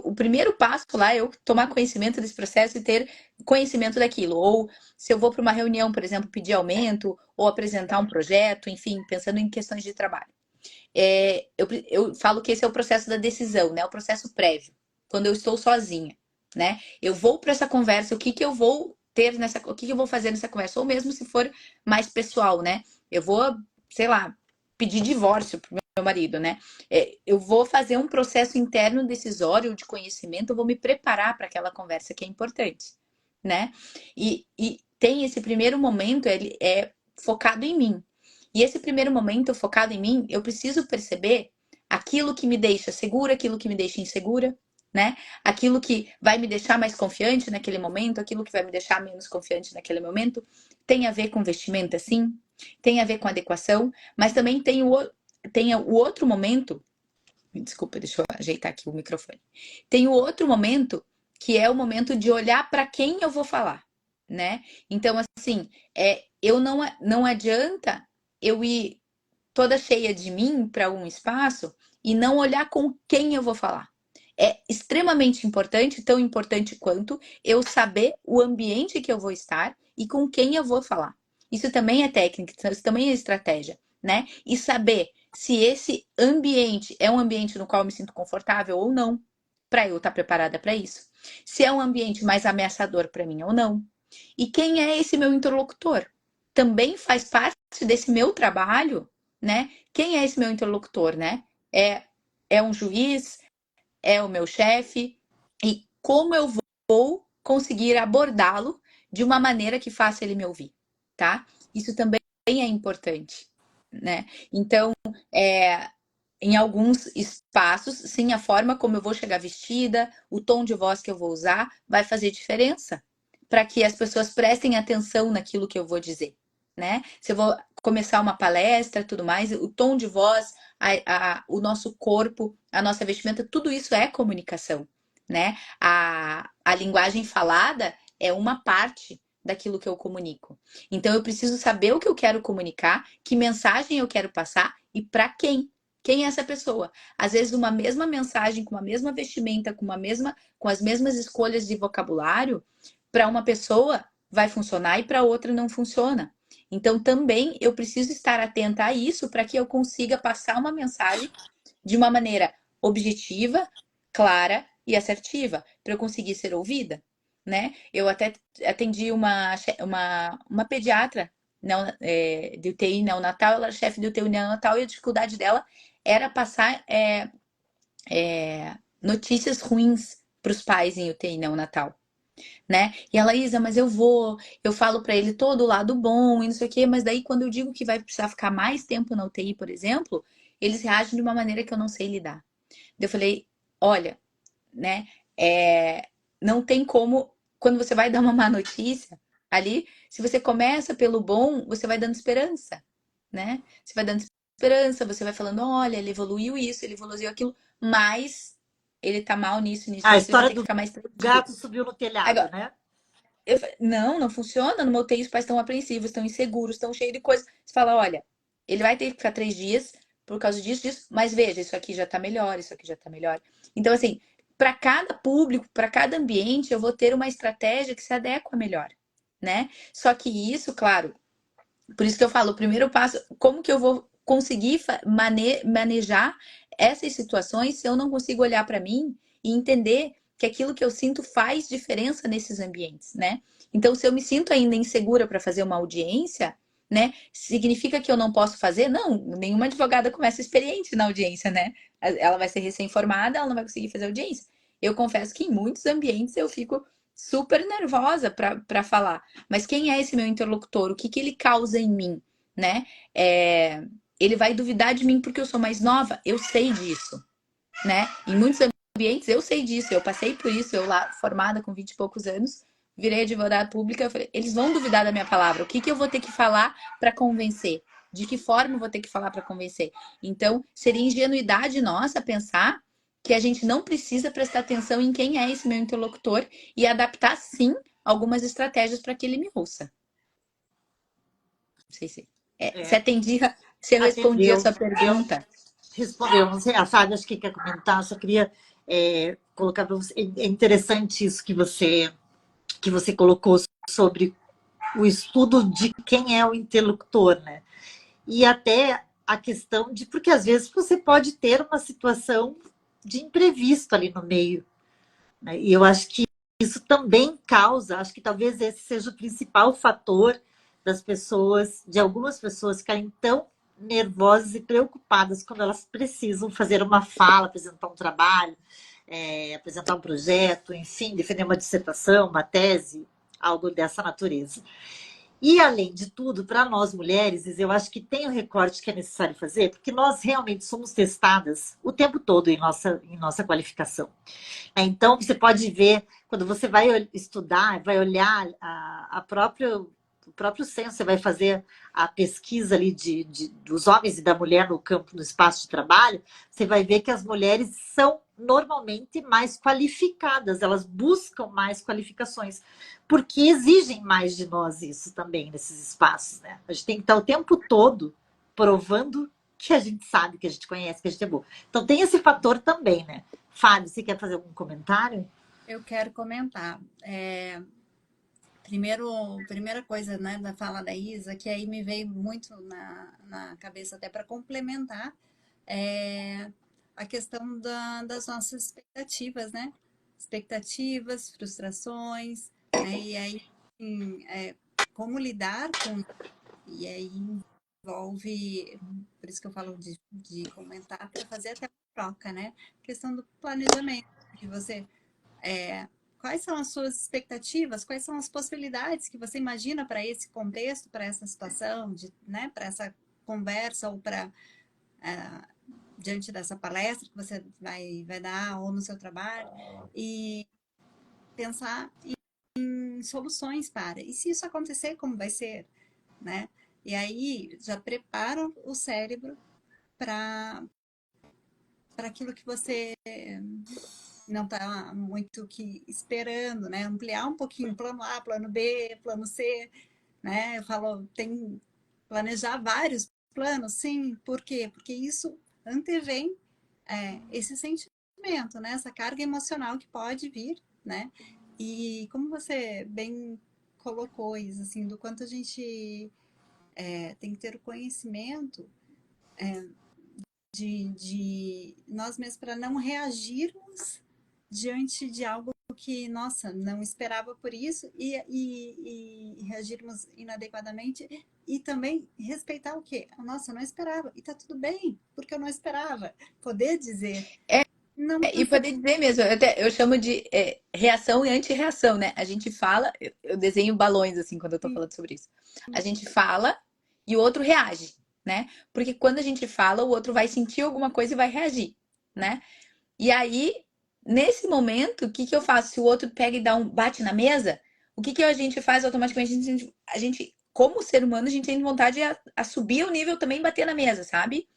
O primeiro passo lá é eu tomar conhecimento desse processo e ter conhecimento daquilo. Ou se eu vou para uma reunião, por exemplo, pedir aumento ou apresentar um projeto, enfim, pensando em questões de trabalho. Eu falo que esse é o processo da decisão, né? O processo prévio, quando eu estou sozinha, né? Eu vou para essa conversa, o que eu vou ter o que eu vou fazer nessa conversa, ou mesmo se for mais pessoal, né? Eu vou, sei lá, pedir divórcio pro meu marido, né? Eu vou fazer um processo interno decisório de conhecimento, eu vou me preparar para aquela conversa que é importante, né? E tem esse primeiro momento, ele é focado em mim. E esse primeiro momento focado em mim, eu preciso perceber aquilo que me deixa segura, aquilo que me deixa insegura, né? Aquilo que vai me deixar mais confiante naquele momento, aquilo que vai me deixar menos confiante naquele momento, tem a ver com vestimenta, sim, tem a ver com adequação, mas também tem o outro momento, desculpa, deixa eu ajeitar aqui o microfone. Tem o outro momento que é o momento de olhar para quem eu vou falar, né? Então, assim, eu não adianta eu ir toda cheia de mim para um espaço e não olhar com quem eu vou falar. É extremamente importante, tão importante quanto eu saber o ambiente que eu vou estar e com quem eu vou falar. Isso também é técnica, isso também é estratégia, né? E saber se esse ambiente é um ambiente no qual eu me sinto confortável ou não, para eu estar preparada para isso. Se é um ambiente mais ameaçador para mim ou não. E quem é esse meu interlocutor? Também faz parte desse meu trabalho, né? Quem é esse meu interlocutor, né? É um juiz, é o meu chefe, e como eu vou conseguir abordá-lo de uma maneira que faça ele me ouvir, tá? Isso também é importante, né? Então, em alguns espaços, sim, a forma como eu vou chegar vestida, o tom de voz que eu vou usar, vai fazer diferença para que as pessoas prestem atenção naquilo que eu vou dizer, né? Se eu vou começar uma palestra, tudo mais, o tom de voz, o nosso corpo, a nossa vestimenta, tudo isso é comunicação, né? A linguagem falada é uma parte daquilo que eu comunico. Então eu preciso saber o que eu quero comunicar, que mensagem eu quero passar e para quem. Quem é essa pessoa? Às vezes uma mesma mensagem, com uma mesma vestimenta, com as mesmas escolhas de vocabulário, para uma pessoa vai funcionar e para outra não funciona. Então também eu preciso estar atenta a isso para que eu consiga passar uma mensagem de uma maneira objetiva, clara e assertiva, para eu conseguir ser ouvida, né? Eu até atendi uma pediatra de UTI neonatal, ela era chefe de UTI neonatal e a dificuldade dela era passar notícias ruins para os pais em UTI neonatal, né? E ela, Isa, mas eu falo para ele todo o lado bom e não sei o quê, mas daí quando eu digo que vai precisar ficar mais tempo na UTI, por exemplo, eles reagem de uma maneira que eu não sei lidar. Eu falei, olha, né? Não tem como, quando você vai dar uma má notícia ali, se você começa pelo bom, você vai dando esperança, né? Você vai dando esperança, você vai falando, olha, ele evoluiu isso, ele evoluiu aquilo, mas ele tá mal nisso, nisso, A nisso, ele vai história ter que do ficar mais 3 dias. gato subiu no telhado, Agora, né? não funciona. No meu UTI, os pais estão apreensivos, estão inseguros, estão cheios de coisa. Você fala, olha, ele vai ter que ficar 3 dias por causa disso, mas veja, isso aqui já tá melhor, isso aqui já tá melhor. Então, assim, para cada público, para cada ambiente, eu vou ter uma estratégia que se adequa melhor, né? Só que isso, claro, por isso que eu falo, o primeiro passo, como que eu vou conseguir manejar essas situações se eu não consigo olhar para mim e entender que aquilo que eu sinto faz diferença nesses ambientes, né? Então, se eu me sinto ainda insegura para fazer uma audiência, né? Significa que eu não posso fazer? Não, nenhuma advogada começa experiente na audiência, né? Ela vai ser recém-formada, ela não vai conseguir fazer audiência. Eu confesso que em muitos ambientes eu fico super nervosa para falar. Mas quem é esse meu interlocutor? O que que ele causa em mim, né? Ele vai duvidar de mim porque eu sou mais nova? Eu sei disso, né? Em muitos ambientes eu sei disso, eu passei por isso, eu lá formada com 20 e poucos anos, virei advogada pública, eu falei, eles vão duvidar da minha palavra. O que que eu vou ter que falar para convencer? De que forma eu vou ter que falar para convencer? Então, seria ingenuidade nossa pensar que a gente não precisa prestar atenção em quem é esse meu interlocutor e adaptar, sim, algumas estratégias para que ele me ouça. Não sei se É, atendi, se eu respondi a atendeu, sua pergunta. respondeu. Não sei, a Fábio acho que quer comentar, só queria colocar para você. É interessante isso que você colocou sobre o estudo de quem é o interlocutor, né? E até a questão de, porque às vezes você pode ter uma situação de imprevisto ali no meio, né? E eu acho que isso também causa, acho que talvez esse seja o principal fator das pessoas, de algumas pessoas ficarem tão nervosas e preocupadas quando elas precisam fazer uma fala, apresentar um trabalho, apresentar um projeto, enfim, defender uma dissertação, uma tese, algo dessa natureza. E, além de tudo, para nós mulheres, eu acho que tem o recorte que é necessário fazer, porque nós realmente somos testadas o tempo todo em nossa qualificação. Então, você pode ver, quando você vai estudar, vai olhar o próprio censo, você vai fazer a pesquisa ali dos homens e da mulher no campo, no espaço de trabalho, você vai ver que as mulheres são normalmente mais qualificadas, elas buscam mais qualificações, porque exigem mais de nós isso também nesses espaços, né? A gente tem que estar o tempo todo provando que a gente sabe, que a gente conhece, que a gente é boa. Então tem esse fator também, né? Fábio, você quer fazer algum comentário? Eu quero comentar. Primeira coisa, né, da fala da Isa, que aí me veio muito na cabeça até para complementar, é a questão das nossas expectativas, né? Expectativas, frustrações, né? E aí, assim, como lidar com... E aí envolve, por isso que eu falo de comentar, para fazer até uma troca, né? Questão do planejamento, de você quais são as suas expectativas, quais são as possibilidades que você imagina para esse contexto, para essa situação, né, para essa conversa ou para diante dessa palestra que você vai dar ou no seu trabalho e pensar em soluções para. E se isso acontecer, como vai ser, né? E aí já prepara o cérebro para aquilo que você não está muito que esperando, né? Ampliar um pouquinho, plano A, plano B, plano C, né? Eu falo, tem planejar vários planos, sim. Por quê? Porque isso antevém esse sentimento, né? Essa carga emocional que pode vir, né? E como você bem colocou isso, assim, do quanto a gente tem que ter o conhecimento de nós mesmos para não reagirmos diante de algo que, nossa, não esperava por isso e reagirmos inadequadamente e também respeitar o quê? Nossa, eu não esperava. E tá tudo bem, porque eu não esperava. Poder dizer, não E poder dizer mesmo, eu chamo de reação e anti-reação, né? A gente fala, eu desenho balões assim quando eu tô falando sobre isso. A gente fala e o outro reage, né? Porque quando a gente fala, o outro vai sentir alguma coisa e vai reagir, né? E aí, nesse momento, o que que eu faço? Se o outro pega e bate na mesa, o que que a gente faz automaticamente? A gente, como ser humano, a gente tem vontade a subir o nível também e bater na mesa, sabe?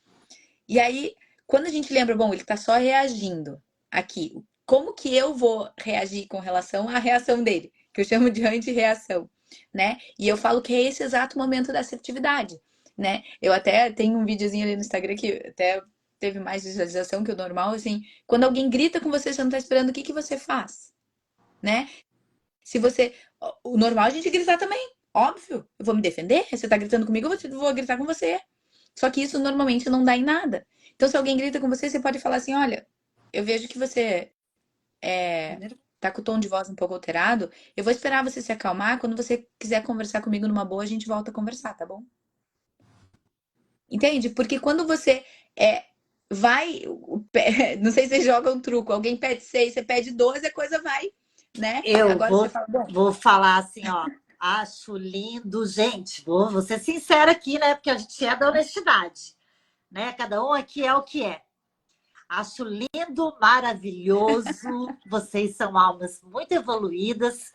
E aí, quando a gente lembra, bom, ele tá só reagindo aqui, como que eu vou reagir com relação à reação dele? Que eu chamo de anti-reação, né? E eu falo que é esse exato momento da assertividade, né? Eu até tenho um videozinho ali no Instagram que até teve mais visualização que o normal, assim, quando alguém grita com você, você não tá esperando, o que que você faz, né? Se você, o normal é a gente gritar também, óbvio. Eu vou me defender, você tá gritando comigo, eu vou gritar com você. Só que isso normalmente não dá em nada. Então, se alguém grita com você, você pode falar assim: olha, eu vejo que você tá com o tom de voz um pouco alterado. Eu vou esperar você se acalmar. Quando você quiser conversar comigo numa boa, a gente volta a conversar, tá bom? Entende? Porque quando você vai. Não sei se vocês jogam truco, alguém pede 6, você pede 12, a coisa vai, né? Eu Agora você fala, bom, vou falar assim, ó. Acho lindo, gente. Vou ser sincera aqui, né? Porque a gente é da honestidade, né? Cada um aqui é o que é. Acho lindo, maravilhoso. Vocês são almas muito evoluídas.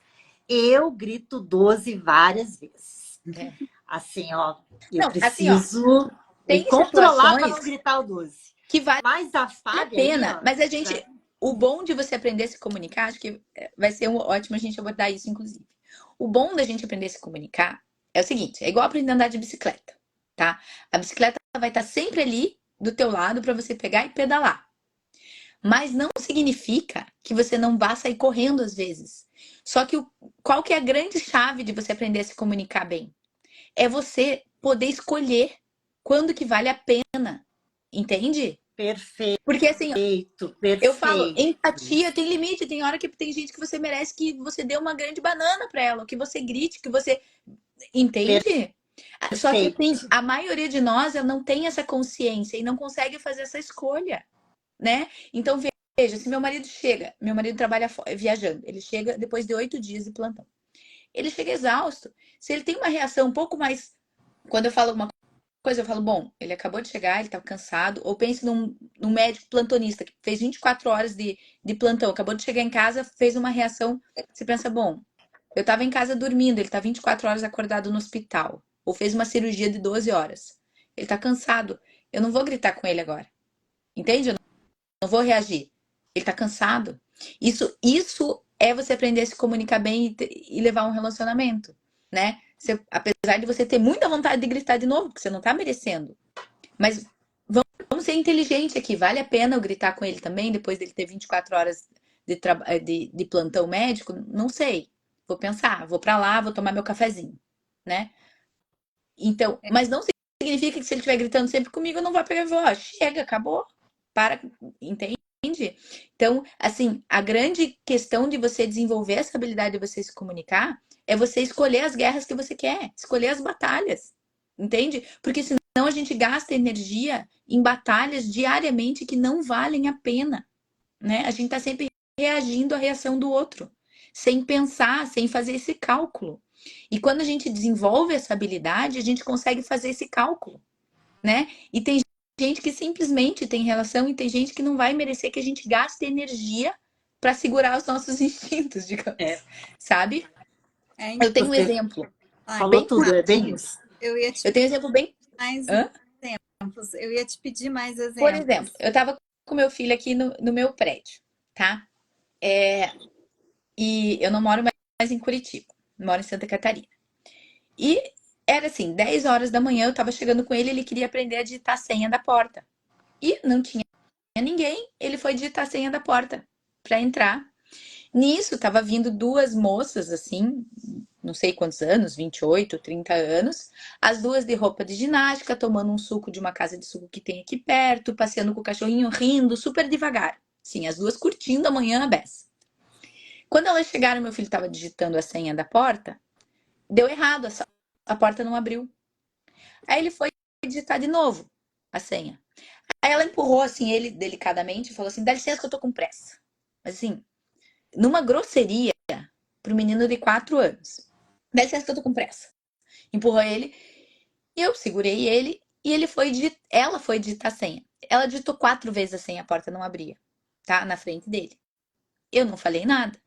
Eu grito 12 várias vezes. é. Assim, ó, eu Não, assim, ó, preciso me tem controlar para situações não gritar o 12. que vale Mas a a Fábia aí, pena, ó, mas a gente, o bom de você aprender a se comunicar, acho que vai ser ótimo a gente abordar isso, inclusive. O bom da gente aprender a se comunicar é o seguinte, é igual aprender a andar de bicicleta, tá? A bicicleta vai estar sempre ali do teu lado para você pegar e pedalar. Mas não significa que você não vá sair correndo às vezes. Só que qual que é a grande chave de você aprender a se comunicar bem? É você poder escolher quando que vale a pena, entende? perfeito, Porque assim, eu falo, perfeito. empatia tem limite, tem hora que tem gente que você merece que você dê uma grande banana pra ela, que você grite, que você entende? Só que assim, Perfeito. a maioria de nós ela não tem essa consciência e não consegue fazer essa escolha, né? Então veja, se meu marido trabalha viajando, ele chega depois de 8 dias de plantão. Ele chega exausto. Se ele tem uma reação um pouco mais, quando eu falo uma coisa, eu falo, bom, ele acabou de chegar, ele tá cansado. Ou pense num médico plantonista que fez 24 horas de plantão, acabou de chegar em casa, fez uma reação. Você pensa, bom, eu tava em casa dormindo, ele tá 24 horas acordado no hospital. Ou fez uma cirurgia de 12 horas. Ele tá cansado. Eu não vou gritar com ele agora. Entende? Eu não vou reagir. Ele tá cansado. Isso é você aprender a se comunicar bem e levar um relacionamento, né? Apesar de você ter muita vontade de gritar de novo, porque você não tá merecendo. Mas vamos ser inteligentes aqui. Vale a pena eu gritar com ele também, depois dele ter 24 horas de plantão médico? Não sei. Vou pensar, vou pra lá, vou tomar meu cafezinho, né? Então, mas não significa que se ele estiver gritando sempre comigo, eu não vou pegar e vou, ó, chega, acabou. Para, entende? Então, assim, a grande questão de você desenvolver essa habilidade de você se comunicar é você escolher as guerras que você quer, escolher as batalhas, entende? Porque senão a gente gasta energia em batalhas diariamente que não valem a pena, né? A gente tá sempre reagindo à reação do outro, sem pensar, sem fazer esse cálculo. E quando a gente desenvolve essa habilidade, a gente consegue fazer esse cálculo, né? E tem gente que simplesmente tem relação e tem gente que não vai merecer que a gente gaste energia para segurar os nossos instintos, digamos. Sabe? Eu tenho um Você exemplo falou bem tudo, é bem curtinho. isso. Eu ia te Eu tenho um exemplo bem... mais Hã? exemplos. Eu ia te pedir mais Por exemplo, exemplos. eu tava com meu filho aqui no meu prédio, tá? E eu não moro mais em Curitiba, moro em Santa Catarina. E era assim, 10 horas da manhã, eu tava chegando com ele, ele queria aprender a digitar a senha da porta. E não tinha ninguém, ele foi digitar a senha da porta pra entrar. Nisso, tava vindo duas moças, assim, não sei quantos anos, 28, 30 anos, as duas de roupa de ginástica, tomando um suco de uma casa de suco que tem aqui perto, passeando com o cachorrinho, rindo, super devagar. Sim, as duas curtindo a manhã na beça. Quando elas chegaram, meu filho estava digitando a senha da porta, deu errado, a porta não abriu. Aí ele foi digitar de novo a senha. Aí ela empurrou assim ele delicadamente e falou assim: dá licença que eu tô com pressa. Mas assim, numa grosseria pro menino de 4 anos. Dá licença que eu tô com pressa. Empurrou ele e eu segurei ele e ela foi digitar a senha. Ela digitou 4 vezes a senha, a porta não abria, tá? Na frente dele. Eu não falei nada,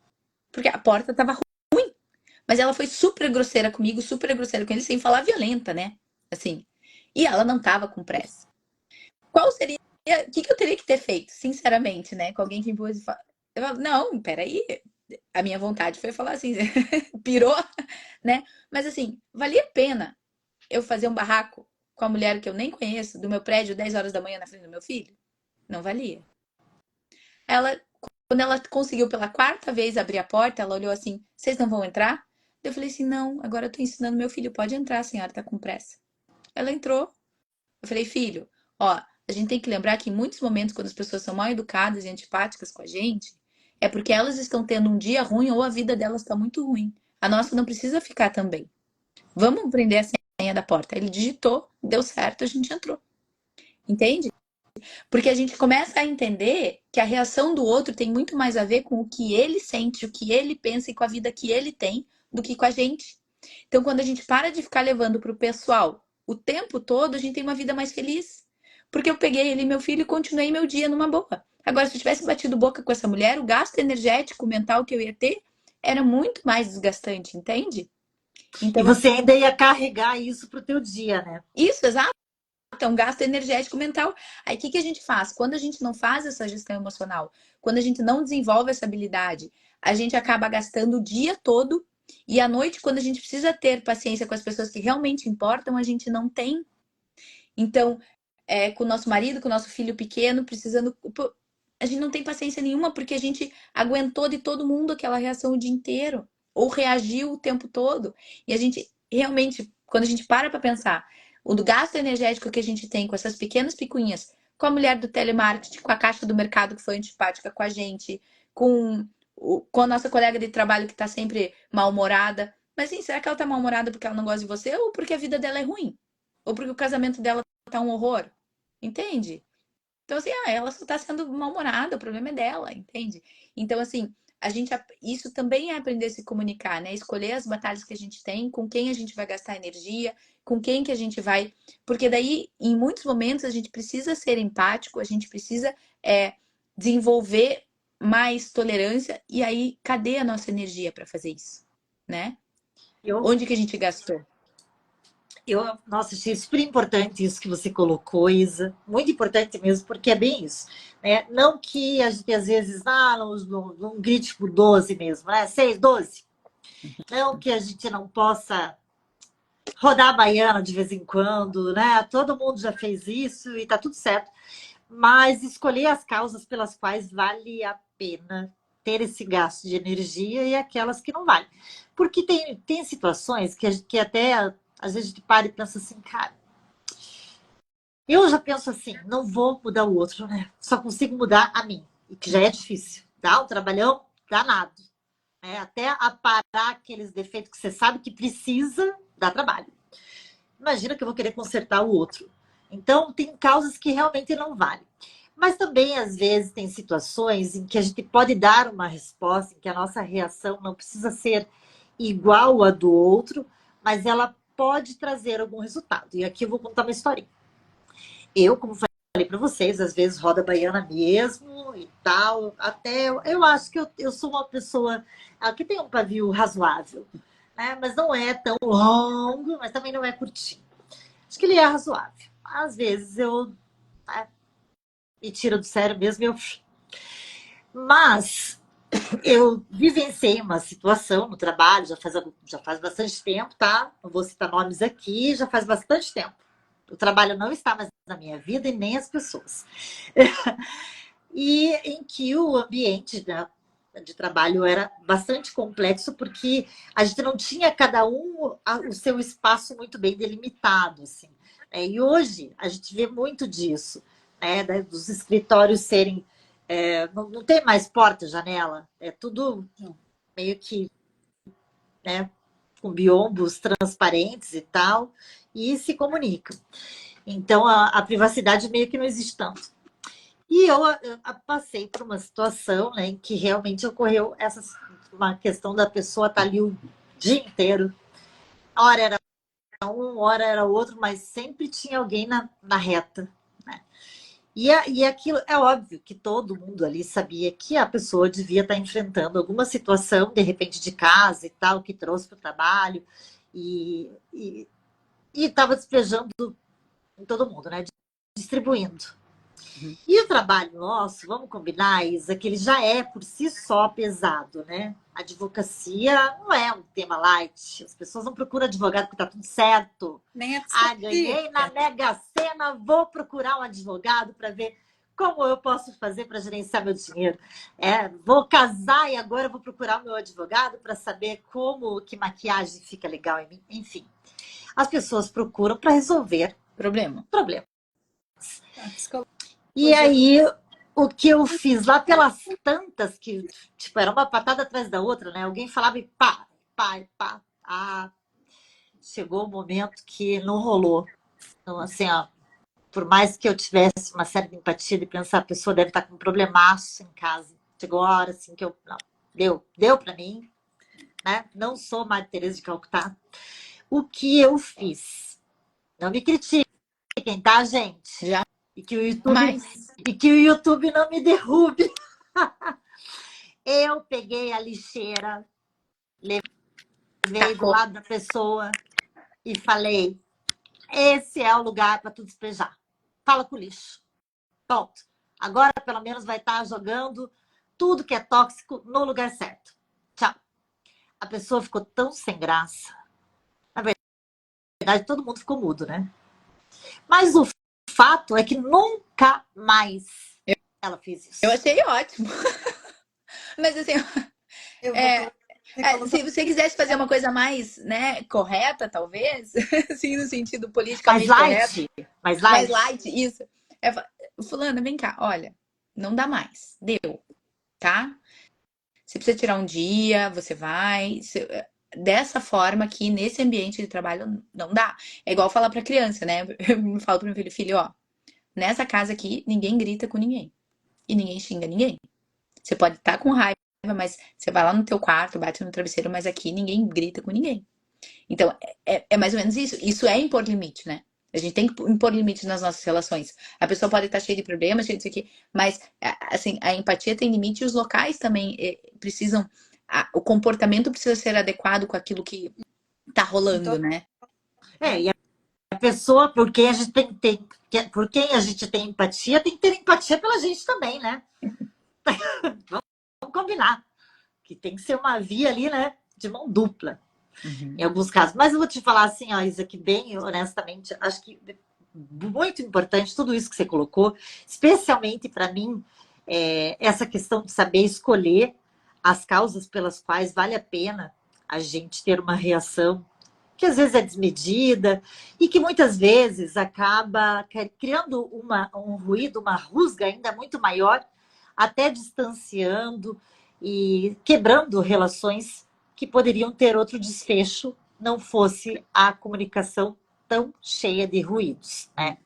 porque a porta tava ruim. Mas ela foi super grosseira comigo, super grosseira com ele, sem falar violenta, né? Assim. E ela não tava com pressa. Qual seria. O que eu teria que ter feito, sinceramente, né? Com alguém que impôs e fala. Eu falo, não, peraí. A minha vontade foi falar assim, pirou, né? Mas assim, valia a pena eu fazer um barraco com a mulher que eu nem conheço, do meu prédio, 10 horas da manhã na frente do meu filho? Não valia. Ela, quando ela conseguiu pela 4ª vez abrir a porta, ela olhou assim: vocês não vão entrar? Eu falei assim: não, agora eu tô ensinando meu filho, pode entrar, a senhora tá com pressa. Ela entrou. Eu falei: filho, ó, a gente tem que lembrar que em muitos momentos, quando as pessoas são mal educadas e antipáticas com a gente, é porque elas estão tendo um dia ruim ou a vida delas está muito ruim. A nossa não precisa ficar também. Vamos prender a senha da porta. Ele digitou, deu certo, a gente entrou. Entende? Porque a gente começa a entender que a reação do outro tem muito mais a ver com o que ele sente, o que ele pensa e com a vida que ele tem, do que com a gente. Então, quando a gente para de ficar levando para o pessoal o tempo todo, a gente tem uma vida mais feliz. Porque eu peguei ele e meu filho e continuei meu dia numa boa. Agora, se eu tivesse batido boca com essa mulher, o gasto energético mental que eu ia ter era muito mais desgastante, entende? E Então, você ainda ia carregar isso para o teu dia, né? isso, exato. É um gasto energético mental. Aí o que a gente faz? Quando a gente não faz essa gestão emocional, quando a gente não desenvolve essa habilidade, a gente acaba gastando o dia todo e à noite, quando a gente precisa ter paciência com as pessoas que realmente importam, a gente não tem. Então, com o nosso marido, com o nosso filho pequeno, precisando. A gente não tem paciência nenhuma porque a gente aguentou de todo mundo aquela reação o dia inteiro, ou reagiu o tempo todo. E a gente realmente, quando a gente para pensar, o gasto energético que a gente tem com essas pequenas picuinhas, com a mulher do telemarketing, com a caixa do mercado que foi antipática com a gente, com a nossa colega de trabalho que está sempre mal-humorada. Mas sim, será que ela está mal-humorada porque ela não gosta de você ou porque a vida dela é ruim? Ou porque o casamento dela tá um horror? Entende? Então, assim, ela só tá sendo mal-humorada, o problema é dela, entende? Então, assim, isso também é aprender a se comunicar, né? Escolher as batalhas que a gente tem, com quem a gente vai gastar energia, com quem que a gente vai. Porque daí, em muitos momentos, a gente precisa ser empático, a gente precisa desenvolver mais tolerância, e aí, cadê a nossa energia para fazer isso? Né? Eu, Onde que a gente gastou? nossa, achei super importante isso que você colocou, Isa. Muito importante mesmo, porque é bem isso. Né? Não que a gente, às vezes, não grite por 12 mesmo, né? 6, 12. Não que a gente não possa rodar a baiana de vez em quando, né? Todo mundo já fez isso e tá tudo certo. Mas escolher as causas pelas quais vale a pena ter esse gasto de energia e aquelas que não vale. Porque tem situações que até às vezes a gente para e pensa assim, cara, eu já penso assim, não vou mudar o outro, né? Só consigo mudar a mim, e que já é difícil, tá? Um trabalhão danado. Né? Até aparar aqueles defeitos que você sabe que precisa dar trabalho. Imagina que eu vou querer consertar o outro. Então, tem causas que realmente não valem. Mas também, às vezes, tem situações em que a gente pode dar uma resposta, em que a nossa reação não precisa ser igual à do outro, mas ela pode trazer algum resultado. E aqui eu vou contar uma historinha. Eu, como falei para vocês, às vezes roda baiana mesmo e tal. Até eu acho que eu sou uma pessoa que tem um pavio razoável. né? Mas não é tão longo, mas também não é curtinho. Acho que ele é razoável. Às vezes eu, né, me tira do sério mesmo, mas eu vivenciei uma situação no trabalho, já faz bastante tempo, tá? Não vou citar nomes aqui, já faz bastante tempo. O trabalho não está mais na minha vida e nem as pessoas. E em que o ambiente de trabalho era bastante complexo, porque a gente não tinha cada um o seu espaço muito bem delimitado. Assim, né? E hoje a gente vê muito disso, né? Dos escritórios serem. Não tem mais porta, janela, é tudo meio que, né, com biombos transparentes e tal, e se comunicam. Então a privacidade meio que não existe tanto. E eu passei por uma situação, né, em que realmente ocorreu uma questão da pessoa estar ali o dia inteiro. Hora era um, hora era outro, mas sempre tinha alguém na reta. Né? E aquilo é óbvio que todo mundo ali sabia que a pessoa devia estar enfrentando alguma situação, de repente, de casa e tal, que trouxe para o trabalho, e estava despejando em todo mundo, né? Distribuindo. Uhum. E o trabalho nosso, vamos combinar, Isa, que ele já é por si só pesado, né? A advocacia não é um tema light. As pessoas não procuram advogado porque está tudo certo. Nem a Ah, ganhei na psicologia. Mega Sena, vou procurar um advogado para ver como eu posso fazer para gerenciar meu dinheiro. Vou casar e agora vou procurar o meu advogado para saber que maquiagem fica legal em mim. Enfim, as pessoas procuram para resolver Problema. problemas. A psicologia. E aí, o que eu fiz lá pelas tantas, que tipo, era uma patada atrás da outra, né? Alguém falava e pá, pá, pá. Ah, chegou o momento que não rolou. Então, assim, ó, por mais que eu tivesse uma certa empatia de pensar, a pessoa deve estar com um problemaço em casa. Chegou a hora, assim, que eu... Não, deu para mim, né? Não sou Madre Teresa de Calcutá. O que eu fiz? Não me critiquem, tá, gente? Já E que o YouTube, mais. e que o YouTube não me derrube. Eu peguei a lixeira, levei do Tacou. lado da pessoa e falei: esse é o lugar para tu despejar. Fala com o lixo. Ponto. Agora, pelo menos, vai estar jogando tudo que é tóxico no lugar certo. Tchau. A pessoa ficou tão sem graça. Na verdade, todo mundo ficou mudo, né? Mas o fato é que nunca mais ela fez isso. Eu achei ótimo. Mas assim, Eu é, vou se você quisesse fazer uma coisa mais, né, correta, talvez, assim, no sentido Mais politicamente correto, light. Mais mais light. light, isso. Fulana, vem cá, olha, não dá mais, deu, tá? Você precisa tirar um dia, você vai. Dessa forma que nesse ambiente de trabalho não dá. É igual falar pra criança, né? Eu falo pro meu filho, filho, ó, nessa casa aqui ninguém grita com ninguém. E ninguém xinga ninguém. Você pode estar com raiva, mas você vai lá no teu quarto, bate no travesseiro, mas aqui ninguém grita com ninguém. Então, é mais ou menos isso. Isso é impor limite, né? A gente tem que impor limites nas nossas relações. A pessoa pode estar cheia de problemas, cheia disso aqui, mas, assim, a empatia tem limite e os locais também precisam. O comportamento precisa ser adequado com aquilo que tá rolando, né? E a pessoa, porque a gente por quem a gente tem empatia, tem que ter empatia pela gente também, né? Vamos combinar. Que tem que ser uma via ali, né? De mão dupla, em alguns casos. Mas eu vou te falar assim, ó, Isa, que bem honestamente, acho que muito importante tudo isso que você colocou, especialmente para mim, essa questão de saber escolher as causas pelas quais vale a pena a gente ter uma reação que às vezes é desmedida e que muitas vezes acaba criando um ruído, uma rusga ainda muito maior, até distanciando e quebrando relações que poderiam ter outro desfecho, não fosse a comunicação tão cheia de ruídos, né?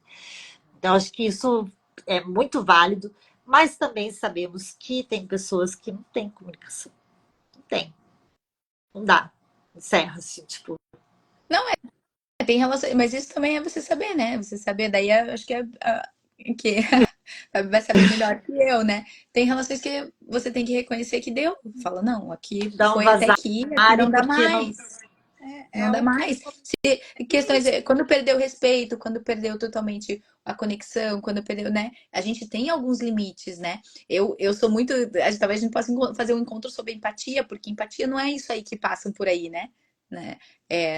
Então, acho que isso é muito válido, mas também sabemos que tem pessoas que não têm comunicação. Não tem. Não dá. Encerra, assim, tipo. Não tem relação, mas isso também é você saber, né? Você saber, daí acho que que vai saber melhor que eu, né? Tem relações que você tem que reconhecer que deu. Fala, não, aqui Dá um foi até vazar aqui não dá porque não. mais. Não dá o que mais. Questões, quando perdeu o respeito, quando perdeu totalmente a conexão, quando perdeu, né? A gente tem alguns limites, né? Eu sou muito. Talvez a gente possa fazer um encontro sobre empatia, porque empatia não é isso aí que passam por aí, né?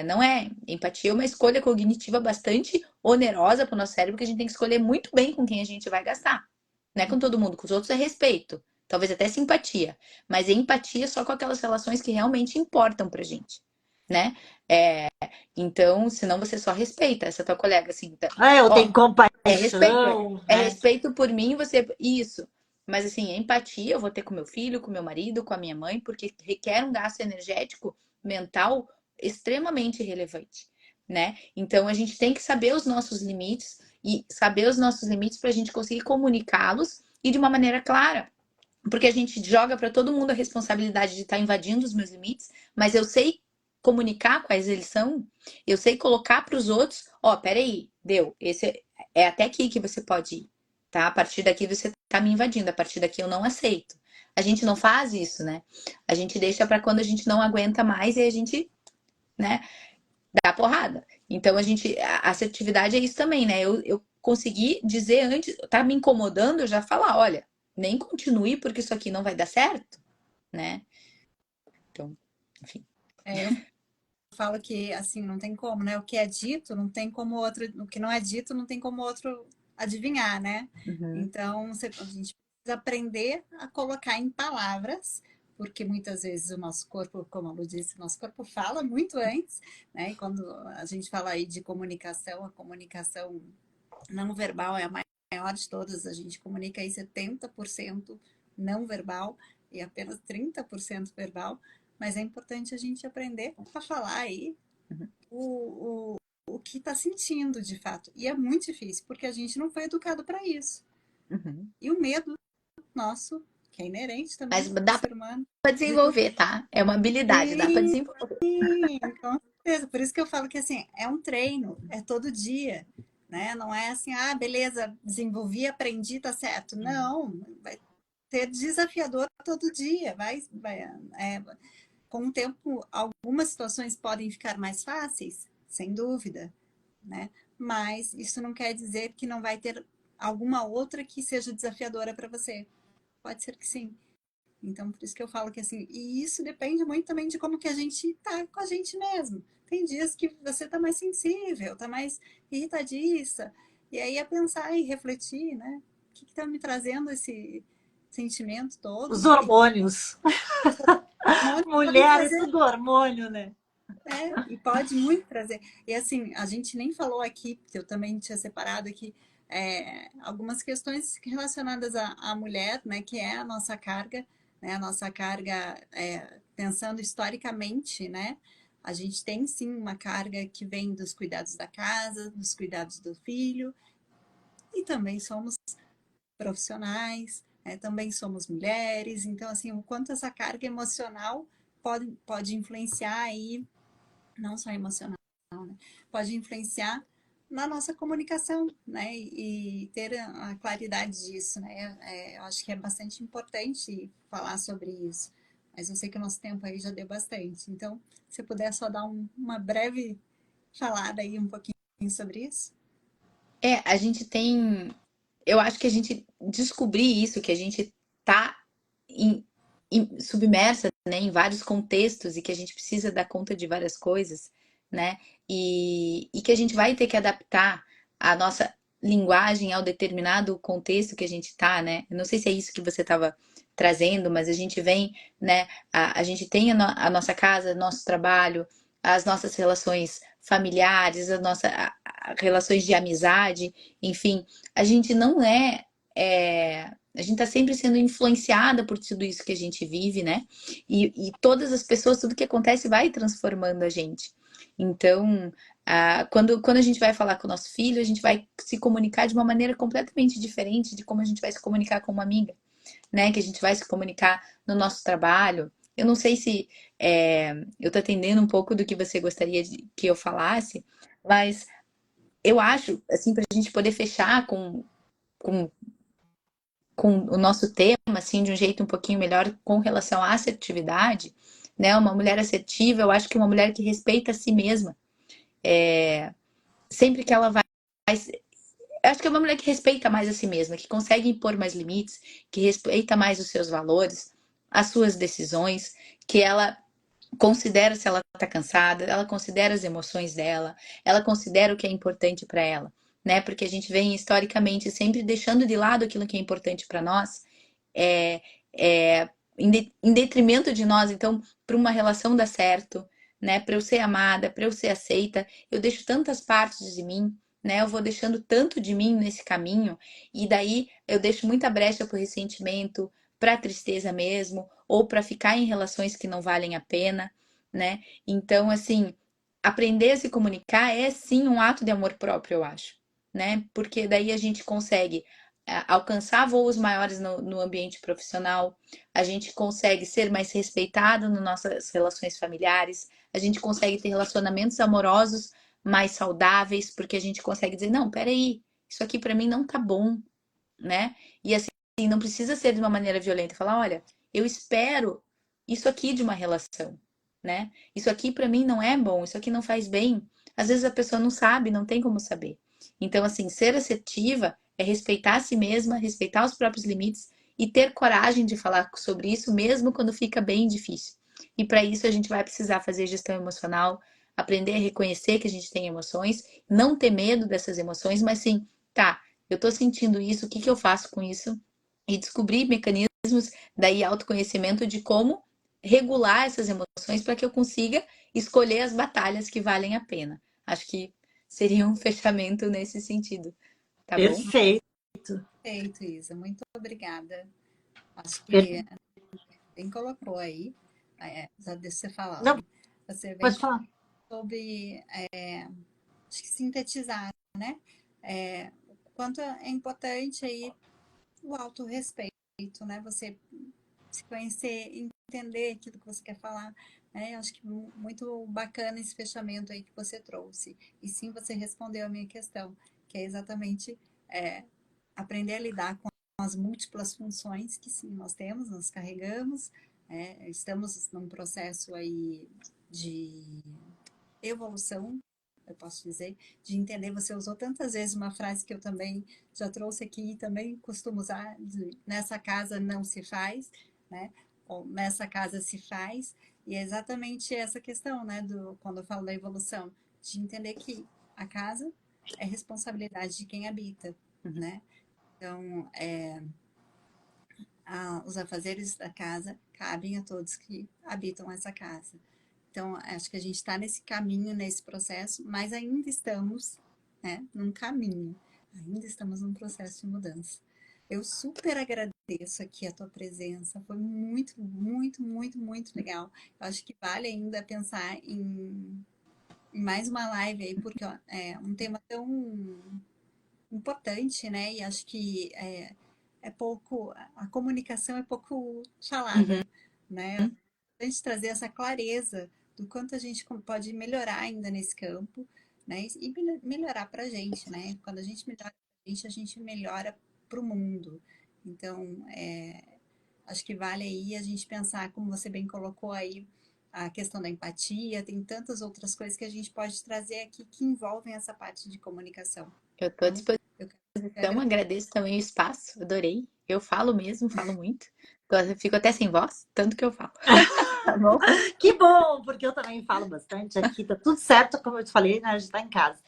Não é. Empatia é uma escolha cognitiva bastante onerosa para o nosso cérebro, que a gente tem que escolher muito bem com quem a gente vai gastar. Não é com todo mundo, com os outros é respeito. Talvez até simpatia. Mas empatia só com aquelas relações que realmente importam pra gente, né? Então, senão você só respeita essa tua colega, assim. Tá, Eu ó, tenho respeito, compaixão, é né? respeito por mim, você. Isso. Mas assim, empatia eu vou ter com meu filho, com meu marido, com a minha mãe, porque requer um gasto energético, mental, extremamente relevante, né? Então a gente tem que saber os nossos limites e saber os nossos limites para a gente conseguir comunicá-los e de uma maneira clara. Porque a gente joga para todo mundo a responsabilidade de estar invadindo os meus limites, mas eu sei comunicar quais eles são, eu sei colocar para os outros, peraí, deu, esse é até aqui que você pode ir, tá? A partir daqui você tá me invadindo, a partir daqui eu não aceito. A gente não faz isso, né? A gente deixa para quando a gente não aguenta mais e a gente, né, dá porrada. Então a assertividade é isso também, né? Eu consegui dizer antes, tá me incomodando, eu já falar, olha, nem continue porque isso aqui não vai dar certo, né? Então, enfim. Eu falo que, assim, não tem como, né? O que é dito, não tem como outro... O que não é dito, não tem como outro adivinhar, né? Uhum. Então, a gente precisa aprender a colocar em palavras, porque muitas vezes o nosso corpo, como a Lu disse, o nosso corpo fala muito antes, né? E quando a gente fala aí de comunicação, a comunicação não verbal é a maior de todas, a gente comunica aí 70% não verbal e apenas 30% verbal, mas é importante a gente aprender a falar aí Uhum. o que está sentindo de fato. E é muito difícil, porque a gente não foi educado para isso. Uhum. E o medo nosso, que é inerente Mas também ao dá ser humano, para de desenvolver, tá? É uma habilidade, dá para sim, desenvolver. com certeza. Por isso que eu falo que assim, é um treino, é todo dia, né? Não é assim, beleza, desenvolvi, aprendi, tá certo. Não, vai ser desafiador todo dia. Com o tempo, algumas situações podem ficar mais fáceis, sem dúvida, né? Mas isso não quer dizer que não vai ter alguma outra que seja desafiadora para você. Pode ser que sim. Então, por isso que eu falo que assim, e isso depende muito também de como que a gente tá com a gente mesmo. Tem dias que você tá mais sensível, tá mais irritadiça, e aí é pensar e refletir, né? O que tá me trazendo esse sentimento todo? Os hormônios. Os hormônios podem Mulher é trazer, tudo hormônio, né? e pode muito trazer. E assim, a gente nem falou aqui, porque eu também tinha separado aqui, algumas questões relacionadas à mulher, né, que é a nossa carga, né, a nossa carga, pensando historicamente, né, a gente tem sim uma carga que vem dos cuidados da casa, dos cuidados do filho, e também somos profissionais, né, também somos mulheres, então assim, o quanto essa carga emocional pode influenciar aí, não só emocional, né? Pode influenciar na nossa comunicação, né? E ter a claridade disso, né? Eu acho que é bastante importante falar sobre isso. Mas eu sei que o nosso tempo aí já deu bastante. Então, se puder só dar uma breve falada aí um pouquinho sobre isso. A gente tem. Eu acho que a gente descobrir isso, que a gente tá submersa, né, em vários contextos e que a gente precisa dar conta de várias coisas, né? E que a gente vai ter que adaptar a nossa linguagem ao determinado contexto que a gente tá, né? Eu não sei se é isso que você estava trazendo, mas a gente vem, né? A gente tem a nossa casa, nosso trabalho, as nossas relações familiares, relações de amizade, enfim, a gente não a gente tá sempre sendo influenciada por tudo isso que a gente vive, né? E todas as pessoas, tudo que acontece vai transformando a gente. Então, quando a gente vai falar com o nosso filho, a gente vai se comunicar de uma maneira completamente diferente de como a gente vai se comunicar com uma amiga, né? Que a gente vai se comunicar no nosso trabalho. Eu não sei se eu tô atendendo um pouco do que você gostaria que eu falasse, mas eu acho, assim, para a gente poder fechar com, com o nosso tema, assim, de um jeito um pouquinho melhor com relação à assertividade, né? Uma mulher assertiva, eu acho que é uma mulher que respeita a si mesma. Sempre que ela vai. Eu acho que é uma mulher que respeita mais a si mesma, que consegue impor mais limites, que respeita mais os seus valores, as suas decisões, que ela considera se ela está cansada, ela considera as emoções dela, ela considera o que é importante para ela, né? Porque a gente vem historicamente sempre deixando de lado aquilo que é importante para nós, é, em detrimento de nós. Então, para uma relação dar certo, né? Para eu ser amada, para eu ser aceita, eu deixo tantas partes de mim, né? Eu vou deixando tanto de mim nesse caminho, e daí eu deixo muita brecha para o ressentimento, para a tristeza mesmo, ou para ficar em relações que não valem a pena, né? Então, assim, aprender a se comunicar é sim um ato de amor próprio, eu acho, né? Porque daí a gente consegue alcançar voos maiores no ambiente profissional, a gente consegue ser mais respeitado nas nossas relações familiares, a gente consegue ter relacionamentos amorosos mais saudáveis, porque a gente consegue dizer, não, peraí, isso aqui para mim não tá bom, né? E assim, não precisa ser de uma maneira violenta, falar, olha, eu espero isso aqui de uma relação, né? Isso aqui para mim não é bom, isso aqui não faz bem. Às vezes a pessoa não sabe, não tem como saber. Então, assim, ser assertiva é respeitar a si mesma, respeitar os próprios limites e ter coragem de falar sobre isso, mesmo quando fica bem difícil. E para isso a gente vai precisar fazer gestão emocional, aprender a reconhecer que a gente tem emoções, não ter medo dessas emoções, mas sim, tá, eu tô sentindo isso, o que que eu faço com isso? E descobrir mecanismos daí autoconhecimento de como regular essas emoções para que eu consiga escolher as batalhas que valem a pena. Acho que seria um fechamento nesse sentido, tá bom? Perfeito. Perfeito, Isa. Muito obrigada. Acho Per- que bem colocou aí, já deixa você falar, Não, Laura. Você bem pode falar. soube, acho que sintetizar, né? O quanto é importante aí o autorrespeito, né? Você se conhecer, entender aquilo que você quer falar. Né? Acho que muito bacana esse fechamento aí que você trouxe. E sim, você respondeu a minha questão, que é exatamente aprender a lidar com as múltiplas funções que sim, nós temos, nós carregamos, estamos num processo aí de evolução, eu posso dizer, de entender. Você usou tantas vezes uma frase que eu também já trouxe aqui e também costumo usar, nessa casa não se faz, né? Ou nessa casa se faz, e é exatamente essa questão, né, quando eu falo da evolução, de entender que a casa é responsabilidade de quem habita, né? Então, os afazeres da casa cabem a todos que habitam essa casa. Então, acho que a gente está nesse caminho, nesse processo, mas ainda estamos, né, num caminho, ainda estamos num processo de mudança. Eu super agradeço aqui a tua presença, foi muito, muito, muito, muito legal. Eu acho que vale ainda pensar em mais uma live aí, porque ó, é um tema tão importante, né? E acho que é pouco, a comunicação é pouco Uhum. falada, né? A gente trazer essa clareza do quanto a gente pode melhorar ainda nesse campo, né? E melhorar para a gente, né? Quando a gente melhora para a gente melhora para o mundo. Então, acho que vale aí a gente pensar, como você bem colocou aí, a questão da empatia, tem tantas outras coisas que a gente pode trazer aqui que envolvem essa parte de comunicação. Eu estou à Então, disposição, eu quero agradecer. agradeço também o espaço, adorei. Eu falo mesmo, falo muito. Fico até sem voz, tanto que eu falo. Tá bom? Que bom, porque eu também falo bastante aqui, tá tudo certo, como eu te falei, né? A gente tá em casa.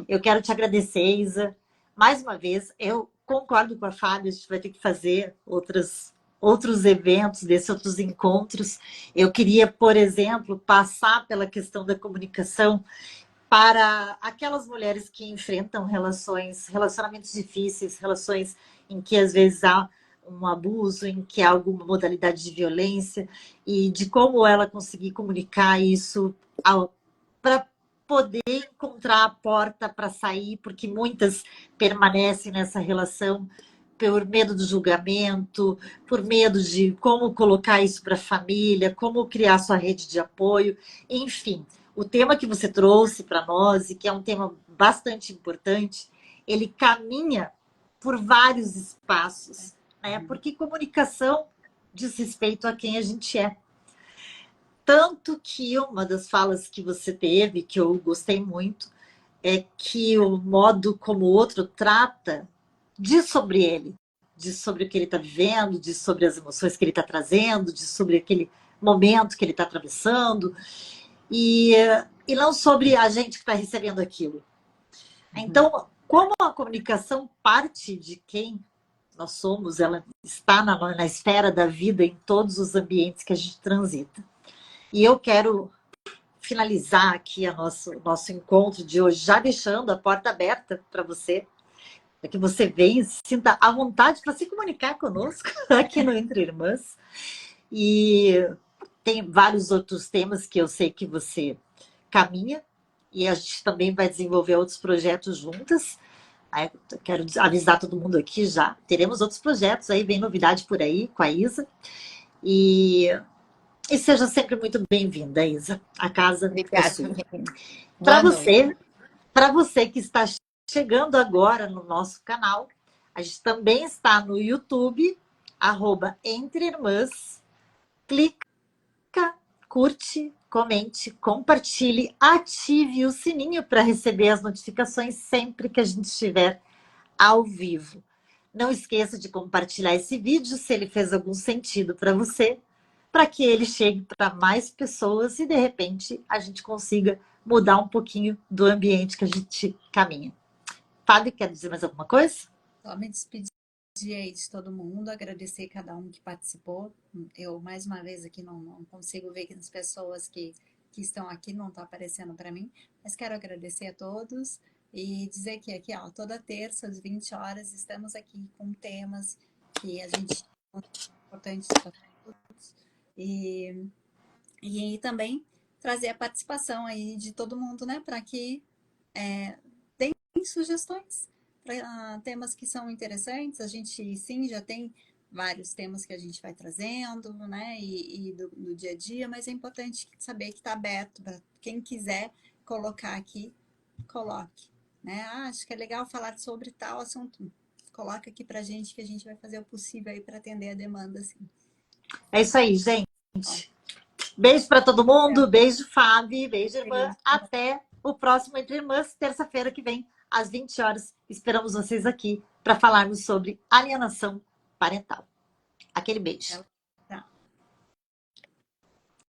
Eu quero te agradecer, Isa, mais uma vez. Eu concordo com a Fábio, a gente vai ter que fazer outros eventos, desses outros encontros. Eu queria, por exemplo, passar pela questão da comunicação para aquelas mulheres que enfrentam relacionamentos difíceis, relações em que às vezes há um abuso, em que há alguma modalidade de violência, e de como ela conseguir comunicar isso para poder encontrar a porta para sair, porque muitas permanecem nessa relação por medo do julgamento, por medo de como colocar isso para a família, como criar sua rede de apoio, enfim. O tema que você trouxe para nós, e que é um tema bastante importante, ele caminha por vários espaços, né? Porque comunicação diz respeito a quem a gente é. Tanto que uma das falas que você teve, que eu gostei muito, é que o modo como o outro trata diz sobre ele, diz sobre o que ele está vivendo, diz sobre as emoções que ele está trazendo, diz sobre aquele momento que ele está atravessando, e, e não sobre a gente que está recebendo aquilo. Então, como a comunicação parte de quem nós somos, ela está na esfera da vida em todos os ambientes que a gente transita. E eu quero finalizar aqui nosso encontro de hoje, já deixando a porta aberta para você, para que você venha e se sinta à vontade para se comunicar conosco aqui no Entre Irmãs. E tem vários outros temas que eu sei que você caminha, e a gente também vai desenvolver outros projetos juntas. Eu quero avisar todo mundo aqui já. Teremos outros projetos aí, vem novidade por aí com a Isa. E seja sempre muito bem-vinda, Isa. A casa é Obrigada. sua. Boa noite. Para você que está chegando agora no nosso canal, a gente também está no YouTube, @Entre Irmãs. Clica, curte, comente, compartilhe, ative o sininho para receber as notificações sempre que a gente estiver ao vivo. Não esqueça de compartilhar esse vídeo se ele fez algum sentido para você, para que ele chegue para mais pessoas e, de repente, a gente consiga mudar um pouquinho do ambiente que a gente caminha. Fábio, quer dizer mais alguma coisa? Só me despedir aí de todo mundo, agradecer cada um que participou. Eu, mais uma vez, aqui não consigo ver que as pessoas que estão aqui não estão aparecendo para mim, mas quero agradecer a todos e dizer que aqui, ó, toda terça, às 20 horas, estamos aqui com temas que a gente importantes para todos. E também trazer a participação aí de todo mundo, né, para que deem sugestões para temas que são interessantes. A gente, sim, já tem vários temas que a gente vai trazendo, né, e do dia a dia, mas é importante saber que está aberto para quem quiser colocar aqui, coloque, né? Acho que é legal falar sobre tal assunto. Coloca aqui para a gente que a gente vai fazer o possível aí para atender a demanda, sim. É isso aí, gente. Beijo para todo mundo, beijo, Fábio, beijo, irmã. Até o próximo Entre Irmãs, terça-feira que vem, às 20 horas. Esperamos vocês aqui para falarmos sobre alienação parental. Aquele beijo.